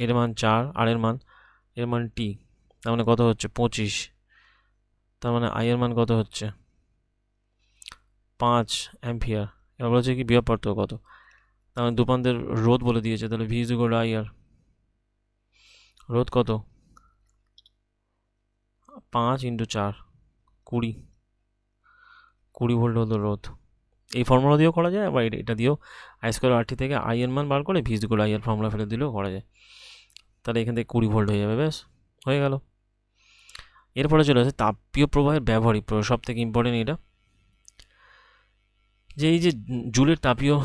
এর মান 4, আর এর মান টি। তার মানে কত হচ্ছে? 25। তার মানে আই এর মান কত হচ্ছে? 5 অ্যাম্পিয়ার। এবার বলেছে কি বিভব পার্থক্য কত? তার মানে দুপান্তের রোধ বলে দিয়েছে, তাহলে V is equal to I R. রোধ কত? 5 ইন্টু 4, 20 ভোল্ট হলো রোধ। এই ফর্মুলা দিয়েও করা যায়, আবার এটা দিয়েও আই স্কোয়ার আর টি থেকে আই এর মান বার করে ভি ইজ ইকুয়াল আই এর ফর্মুলা ফেলে দিলেও করা যায়। তাহলে এখান থেকে 20 ভোল্ট হয়ে যাবে। ব্যাস হয়ে গেল। এরপরে চলে আসে তাপীয় প্রবাহের ব্যবহারিক প্রয়োগ, সব থেকে ইম্পর্টেন্ট এটা, যে এই যে জুলের তাপীয়,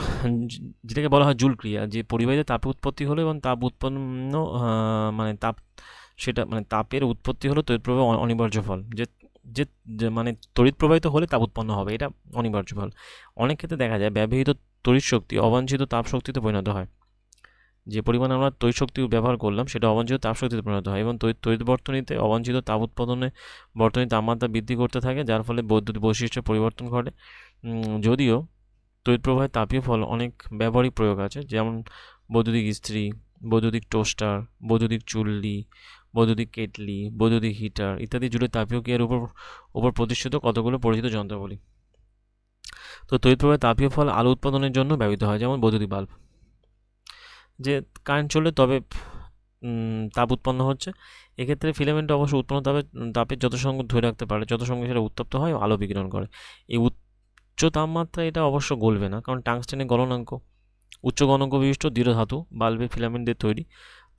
যেটাকে বলা হয় জুল ক্রিয়া, যে পরিবাহীতে তাপের উৎপত্তি হলো এবং তাপ উৎপন্ন মানে তাপের উৎপত্তি হলো তড়িৎ প্রবাহ অনিবার্য ফল। যে মানে তড়িৎ প্রবাহিত হলে তাপ উৎপন্ন হবে, এটা অনিবার্য ফল। অনেক ক্ষেত্রে দেখা যায় ব্যবহৃত তড়িৎ শক্তি অবাঞ্ছিত তাপ শক্তিতে পরিণত হয়। যে পরিমাণে আমরা তড়িৎ শক্তি ব্যবহার করলাম সেটা অবাঞ্ছিত তাপ শক্তিতে পরিণত হয়, এবং তড়িৎ বর্তনীতে অবাঞ্ছিত তাপ উৎপাদনে বর্তনীর তাপমাত্রা বৃদ্ধি করতে থাকে, যার ফলে বৈদ্যুতিক বৈশিষ্ট্যের পরিবর্তন ঘটে। যদিও তড়িৎ প্রবাহের তাপীয় ফল অনেক ব্যবহারিক প্রয়োগ আছে, যেমন বৈদ্যুতিক ইস্ত্রি, বৈদ্যুতিক টোস্টার, বৈদ্যুতিক চুল্লি, বৈদ্যুতিক কেটলি, বৈদ্যুতিক হিটার ইত্যাদি জুড়ে তাপীয় ক্রিয়ার উপর প্রতিষ্ঠিত কতগুলো পরিচিত যন্ত্রাবলী। তো তড়িৎ প্রবাহের তাপীয় ফল আলো উৎপাদনের জন্য ব্যবহৃত হয়, যেমন বৈদ্যুতিক বাল্ব। যে কারেন্ট চললে তবে তাপ উৎপন্ন হচ্ছে, এক্ষেত্রে ফিলামেন্ট অবশ্য উৎপন্ন তাপের যত সঙ্গে ধরে রাখতে পারে, যত সঙ্গে সেটা উত্তপ্ত হয় আলো বিকিরণ করে। এই উচ্চ তাপমাত্রা এটা অবশ্য গলবে না, কারণ টাংস্টেনের গলনাঙ্ক উচ্চ গলনাঙ্ক বিশিষ্ট দৃঢ় ধাতু বাল্বের ফিলামেন্ট দিয়ে তৈরি।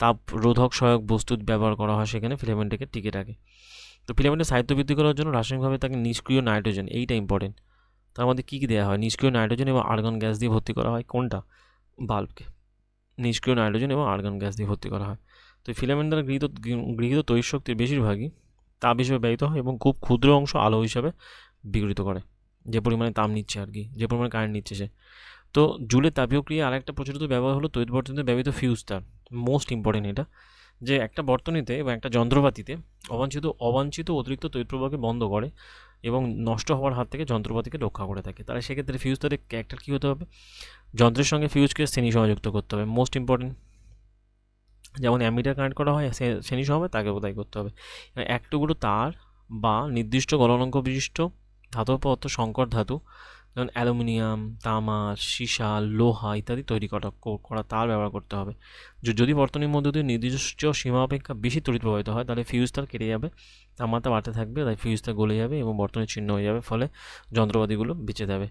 তাপ রোধক সহায়ক বস্তু ব্যবহার করা হয় সেখানে ফিলামেন্টকে টিকে রাখে। তো ফিলামেন্টের স্থায়িত্ব বৃদ্ধি করার জন্য রাসায়নিকভাবে তাকে নিষ্ক্রিয় নাইট্রোজেন, এইটা ইম্পর্টেন্ট, তার মধ্যে কী কী দেওয়া হয়? নিষ্ক্রিয় নাইট্রোজেন এবং আর্গন গ্যাস দিয়ে ভর্তি করা হয়। কোনটা? বাল্বকে নিষ্ক্রিয় নাইট্রোজেন এবং আর্গন গ্যাস দিয়ে ভর্তি করা হয়। তো ফিলামেন্ট দ্বারা গৃহীত তড়িৎ শক্তির বেশিরভাগই তাপ হিসেবে ব্যবহৃত হয় এবং খুব ক্ষুদ্র অংশ আলো হিসাবে বিঘটিত করে, যে পরিমাণে তাপ নিচ্ছে আর কি, যে পরিমাণে কারেন্ট নিচ্ছে সে। তো জুলের তাপীয় ক্রিয়া আরেকটা প্রচলিত ব্যবহার হলো তড়িৎ বর্তনীতে ব্যবহৃত ফিউজ তার। মোস্ট ইম্পর্টেন্ট এটা, যে একটা বর্তনীতে বা একটা যন্ত্রপাতিতে অবাঞ্ছিত অতিরিক্ত তড়িৎ প্রবাহকে বন্ধ করে এবং নষ্ট হওয়ার হাত থেকে যন্ত্রপাতিকে রক্ষা করে থাকে। তাহলে সেক্ষেত্রে ফিউজ তারের ক্যারেক্টার কী হতে হবে? যন্ত্রের সঙ্গে ফিউজকে শ্রেণী সংযুক্ত করতে হবে, মোস্ট ইম্পর্টেন্ট। যেমন অ্যামিটার কানেক্ট করা হয় শ্রেণী সহ তাকেও তাই করতে হবে। এক টুকরো তার বা নির্দিষ্ট গলনাঙ্ক বিশিষ্ট ধাতব পদার্থ, সংকর ধাতু যেমন অ্যালুমিনিয়াম, তামা, সীসা, লোহা ইত্যাদি তৈরি করা তার ব্যবহার করতে হবে। যদি বর্তনীর মধ্য দিয়ে নির্দিষ্ট সীমা অপেক্ষা বেশি তড়িৎ প্রবাহিত হয়, তাহলে ফিউজ তার কেটে যাবে, তাপমাত্রা বাড়তে থাকবে, তাই ফিউজ তার গলে যাবে এবং বর্তনী ছিন্ন হয়ে যাবে, ফলে যন্ত্রপাতিগুলো বেঁচে যাবে।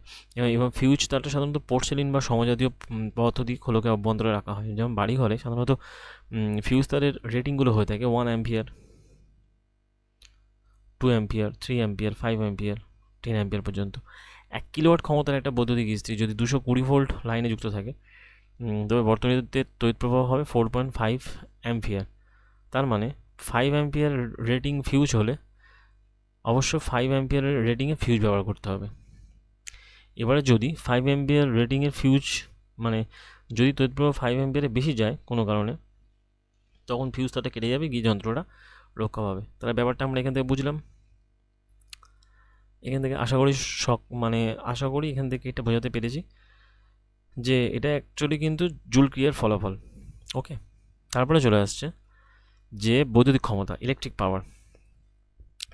এবং ফিউজ তারটা সাধারণত পোর্সেলিন বা সমজাতীয় পদার্থ দিয়ে খোলকে অভ্যন্তরে রাখা হয়। যেমন বাড়িঘরে সাধারণত ফিউজ তারের রেটিংগুলো হয়ে থাকে 1 ampere, 2 ampere, 3 ampere, 5 ampere, 10 ampere পর্যন্ত। 1 কিলোওয়াট ক্ষমতার একটা বৈদ্যুতিক ইস্ত্রি যদি 220 ভোল্ট লাইনে যুক্ত থাকে, তবে বর্তনীতে তড়িৎ প্রবাহ হবে 4.5 অ্যাম্পিয়ার। তার মানে 5 অ্যাম্পিয়ার রেটিং ফিউজ হলে অবশ্য 5 অ্যাম্পিয়ারের রেটিংয়ে ফিউজ ব্যবহার করতে হবে। এবারে যদি 5 অ্যাম্পিয়ার রেটিংয়ের ফিউজ, মানে যদি তড়িৎ প্রবাহ 5 অ্যাম্পিয়ারে বেশি যায় কোনো কারণে, তখন ফিউজ তারটা কেটে যাবে, গিয়ে যন্ত্রটা রক্ষা পাবে। তাহলে ব্যাপারটা আমরা এখান থেকে বুঝলাম। এখান থেকে আশা করি এখান থেকে এটা বোঝাতে পেরেছি যে এটা অ্যাকচুয়ালি কিন্তু জুল ক্রিয়ার ফলাফল। ওকে, তারপরে চলে আসছে যে বৈদ্যুতিক ক্ষমতা, ইলেকট্রিক পাওয়ার।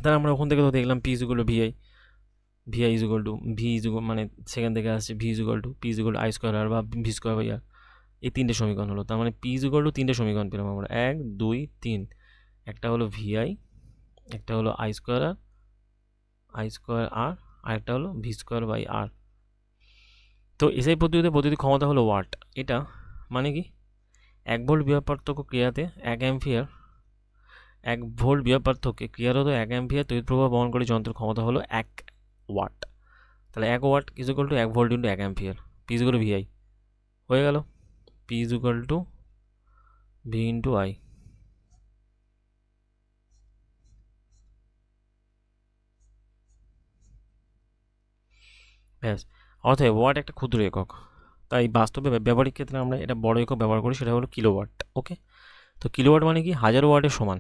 তাহলে আমরা ওখান থেকে তো দেখলাম P equal to VI equal to মানে সেখান থেকে আসছে V equal to P equal I square R বা ভি স্কোয়ার বাই আর। এই তিনটে সমীকরণ হলো। তার মানে পি ইজুগল টু তিনটে সমীকরণ পেলাম আমরা, 1, 2, 3। একটা হলো ভিআই, একটা হলো আই স্কোয়ার আর একটা হলো ভি স্কোয়ার বাই আর। তো এসআই পদ্ধতিতে বৈদ্যুতিক ক্ষমতা হলো ওয়াট। এটা মানে কি, 1 ভোল্ট বিভব পার্থক্য ক্রিয়াতে 1 ভোল্ট বিভব পার্থক্যে ক্রিয়ারত 1 অ্যাম্পিয়ার তড়িৎ প্রবাহ বহন করে যন্ত্রের ক্ষমতা হলো 1 ওয়াট। তাহলে 1 watt is equal to 1 volt into 1 ampere, P is equal to VI হয়ে গেল, P is equal to V into I. ব্যাস, অতএব ওয়াট একটা ক্ষুদ্র একক, তাই বাস্তবে ব্যবহারিক ক্ষেত্রে আমরা এটা বড় একক ব্যবহার করি, সেটা হলো কিলোওয়াট। ওকে, তো কিলোওয়াট মানে কি, 1000 ওয়াটের সমান।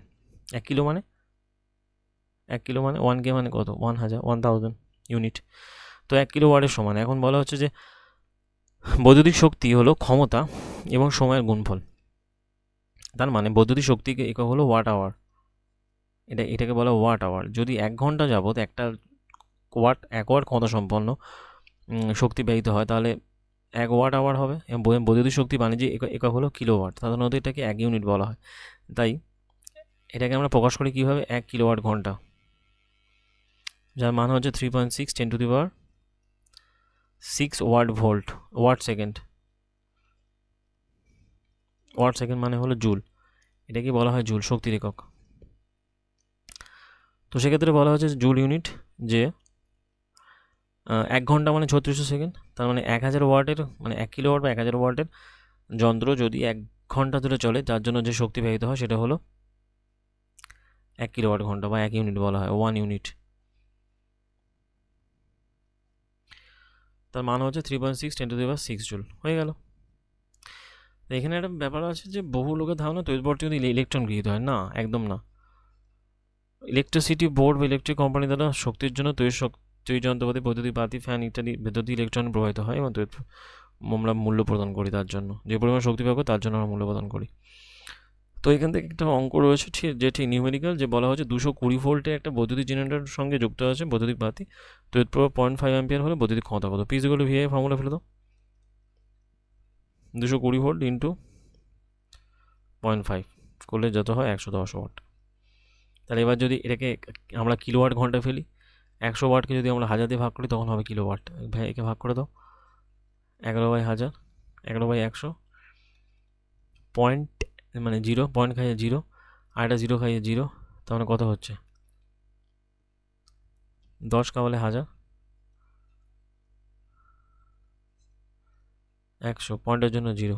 1 কিলো মানে 1 কে মানে কত, 1000 ইউনিট। তো 1 কিলো ওয়াটের সমান। এখন বলা হচ্ছে যে বৈদ্যুতিক শক্তি হলো ক্ষমতা এবং সময়ের গুণফল। তার মানে বৈদ্যুতিক শক্তিকে একক হলো ওয়াট আওয়ার, এটাকে বলা ওয়াট আওয়ার। যদি 1 ঘন্টা যাবত 1 ওয়াট ক্ষমতা সম্পন্ন শক্তি ব্যয়িত হয়, তাহলে 1 ওয়াট আওয়ার হবে। এবং বৈদ্যুতিক শক্তি বাণিজ্যিক একক হলো কিলোওয়াট। সাধারণত এটাকে 1 ইউনিট বলা হয়। তাই এটাকে আমরা প্রকাশ করি কীভাবে, 1 কিলোওয়াট ঘন্টা, যার মান হচ্ছে 3.6 10⁶ ওয়াট সেকেন্ড মানে হলো জুল। এটাকে বলা হয় জুল, শক্তির একক। তো সেক্ষেত্রে বলা হচ্ছে জুল ইউনিট, যে 1 ঘন্টা মানে 3600 সেকেন্ড। তার মানে 1000 ওয়াটের, মানে 1 কিলোওয়াট বা 1000 ওয়াটের যন্ত্র যদি 1 ঘন্টা ধরে চলে, তার জন্য যে শক্তি ব্যয়িত হয় সেটা হলো 1 কিলোওয়াট ঘন্টা বা 1 ইউনিট বলা হয়, 1 ইউনিট। তার মান হচ্ছে 3.6 10⁶ জুল হয়ে গেল। এখানে একটা ব্যাপার আছে যে বহু লোকের ধারণা তড়িৎ বর্তনী ইলেকট্রন গৃহীত হয়। না, একদম না। ইলেকট্রিসিটি বোর্ড বা ইলেকট্রিক কোম্পানি দ্বারা শক্তির জন্য তৈরি যন্ত্রপাতি, বৈদ্যুতিক বাতি, ফ্যান ইত্যাদি বিদ্যুৎ ইলেকট্রন প্রবাহিত হয় এবং আমরা মূল্য প্রদান করি তার জন্য। যে পরিমাণ শক্তি পাবো তার জন্য আমরা মূল্য প্রদান করি। তো এখান থেকে একটা অঙ্ক রয়েছে ঠিক নিউমেরিক্যাল, যে বলা হচ্ছে 220 ভোল্টের একটা বৈদ্যুতিক জেনারেটর সঙ্গে যুক্ত আছে বৈদ্যুতিক বাতি, তড়িৎ প্রবাহ 0.5 অ্যাম্পিয়ার হলে বৈদ্যুতিক ক্ষমতা কত। P equal to VI formula ফেলে দাও, 220 ভোল্ট ইন্টু 0.5 করলে যত হয় 110 ওয়াট। তাহলে এবার যদি এটাকে আমরা কিলোওয়াট ঘন্টা ফেলি, 100 ওয়াটকে যদি আমরা 1000 দিয়ে ভাগ করি, তখন হবে কিলোওয়াট। একে ভাগ করে দাও, 11/1000, 11/100, পয়েন্ট মানে 0, পয়েন্ট খাইয়ে 0, আর একটা 0 খাইয়ে 0, তার মানে কত হচ্ছে, 10 কাবালে 1000, 100, পয়েন্টের জন্য 0,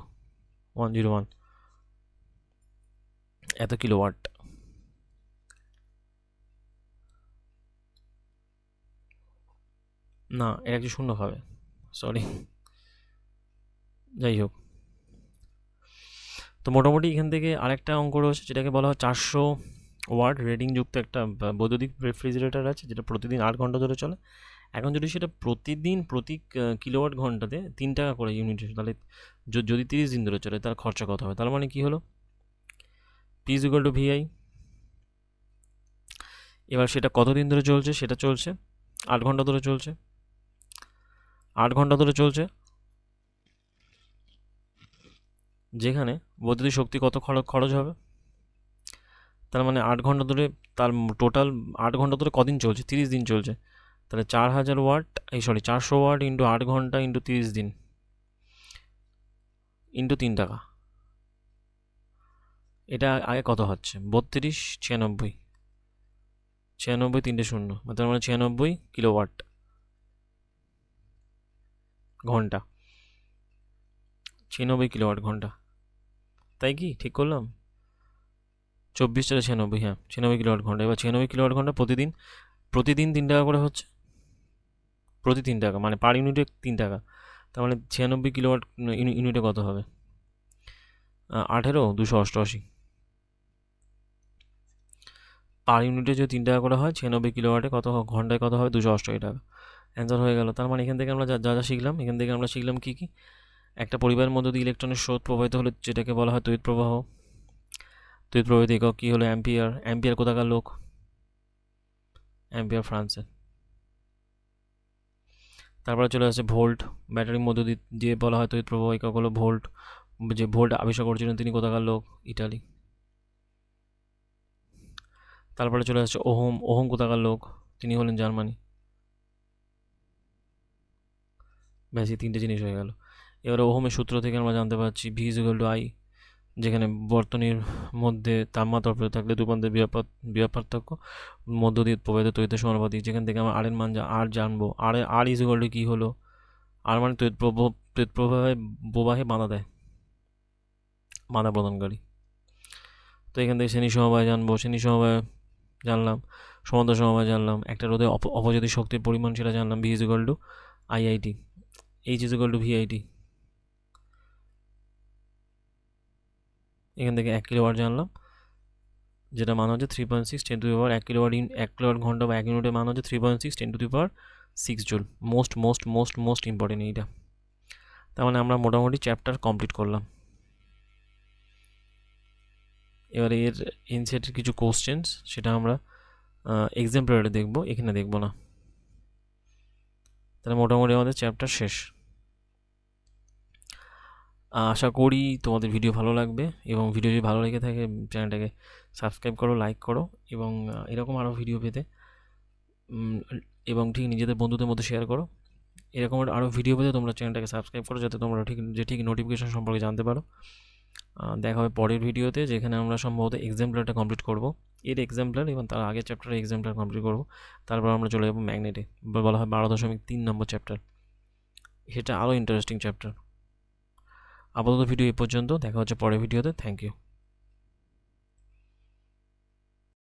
101, এত কিলোওয়াট। না, এটা একটু শূন্য হবে, সরি। যাই হোক, তো মোটামুটি এখান থেকে আরেকটা অঙ্ক রয়েছে যেটাকে বলা হয় 400 ওয়াট রেটিংযুক্ত একটা বৈদ্যুতিক রেফ্রিজারেটর আছে, যেটা প্রতিদিন 8 ঘন্টা ধরে চলে। এখন যদি সেটা প্রতিদিন প্রতি কিলোওয়াট ঘন্টাতে 3 টাকা করে ইউনিট, তাহলে যদি 30 দিন ধরে চলে তার খরচা কত হবে? তার মানে কি হলো, P is equal to VI. এবার সেটা কতদিন ধরে চলছে? সেটা চলছে 8 ঘন্টা ধরে চলছে, 8 ঘন্টা ধরে চলছে, যেখানে বৈদ্যুতিক শক্তি কত খরচ হবে? তার মানে 8 ঘন্টা ধরে, তার টোটাল 8 ঘন্টা ধরে কদিন চলছে? 30 দিন চলছে। তাহলে 4000 ওয়াট, 400 ওয়াট ইন্টু 8 ঘন্টা ইন্টু 30 দিন ইন্টু 3 টাকা। এটা আগে কত হচ্ছে? 32, 96, 96, 3টে শূন্য, তার মানে 96 কিলোওয়াট ঘন্টা, 96 কিলোওয়াট ঘন্টা, তাই কি ঠিক করলাম? 24/96, হ্যাঁ 96 কিলোওয়াট ঘন্টা। এবার 96 কিলোওয়াট ঘন্টা প্রতিদিন 3 টাকা করে হচ্ছে, প্রতি 3 টাকা, মানে পার ইউনিটে 3 টাকা। তার মানে 96 কিলোওয়াট ইউনিটে কত হবে? 18,288 পার ইউনিটে যদি 3 টাকা করে হয়, 96 কিলোওয়াটে কত, ঘন্টায় কত হবে? 288 টাকা। অ্যান্সার হয়ে গেল। তার মানে এখান থেকে আমরা যা যা শিখলাম, এখান থেকে আমরা শিখলাম কি কি? একটা পরিবারের মধ্যে দিয়ে ইলেকট্রনের স্রোত প্রবাহিত হলে যেটাকে বলা হয় তড়িৎ প্রবাহ। তড়িৎ প্রবাহিত একক কী হলো? অ্যাম্পিয়ার। অ্যাম্পিয়ার কোথাকার লোক? অ্যাম্পিয়ার ফ্রান্সে। তারপরে চলে আসছে ভোল্ট। ব্যাটারির মধ্য দিয়ে বলা হয় তড়িৎ প্রবাহ একক হলো ভোল্ট। যে ভোল্ট আবিষ্কার করেছিলেন তিনি কোথাকার লোক? ইটালি। তারপরে চলে আসছে ওহম। ওহম কোথাকার লোক? তিনি হলেন জার্মানি। ব্যাস, এই 3টে জিনিস হয়ে গেল। এবারে ওহমের সূত্র থেকে আমরা জানতে পারছি V is equal to I, যেখানে বর্তনীর মধ্যে তাপমাত্রা প্রয়োগ থাকলে দুপান্তের বিভব পার্থক্য মধ্য দিয়ে প্রবাহিত তড়িতের সমানুপাতিক। যেখান থেকে আমরা আর এর মান আর জানবো। আর ইজ ইকুয়াল টু কী হলো? আর মানে তড়িৎ প্রবাহে বাধা দেয়, বাধা প্রদানকারী। তো এখান থেকে শ্রেণী সমবায় জানবো, শ্রেণী সমবায় জানলাম, সমান্তর সমবায় জানলাম, একটা রোধে অপজাতি শক্তির পরিমাণ সেটা জানলাম, V is equal two IIT, H is equal two VIT. এখান থেকে 1 কিলোওয়াট জানলাম, যেটা মান হচ্ছে 3.6 10 to the power 1 kilowatt 1 kilowatt ঘন্টা বা 1 ইউনিটের মান হচ্ছে 3.6 10 to the power 6 joule. Most important এইটা। তার মানে আমরা মোটামুটি চ্যাপ্টার কমপ্লিট করলাম। এবার এর এনসিইআরটির কিছু কোশ্চেন্স, সেটা আমরা এক্সাম্পলারে দেখব, এখানে দেখব না। তাহলে মোটামুটি আমাদের চ্যাপ্টার শেষ। আশা করি তোমাদের ভিডিও ভালো লাগবে, এবং ভিডিও যদি ভালো লেগে থাকে চ্যানেলটাকে সাবস্ক্রাইব করো, লাইক করো, এবং এরকম আরও ভিডিও পেতে এবং ঠিক নিজেদের বন্ধুদের মধ্যে শেয়ার করো। এরকম আরও ভিডিও পেতে তোমরা চ্যানেলটাকে সাবস্ক্রাইব করো, যাতে তোমরা ঠিক নোটিফিকেশন সম্পর্কে জানতে পারো। দেখা হবে পরের ভিডিওতে, যেখানে আমরা সম্ভবত এক্সাম্পলারটা কমপ্লিট করব, এর এক্সাম্পলার এবং তার আগের চ্যাপ্টারের এক্সাম্পলার কমপ্লিট করব। তারপর আমরা চলে যাবো ম্যাগনেটে, বলা হয় 12.3 নম্বর চ্যাপ্টার। সেটা আরও ইন্টারেস্টিং চ্যাপ্টার। আপাতত ভিডিও এই পর্যন্ত, দেখা হচ্ছে পরের ভিডিওতে। Thank you.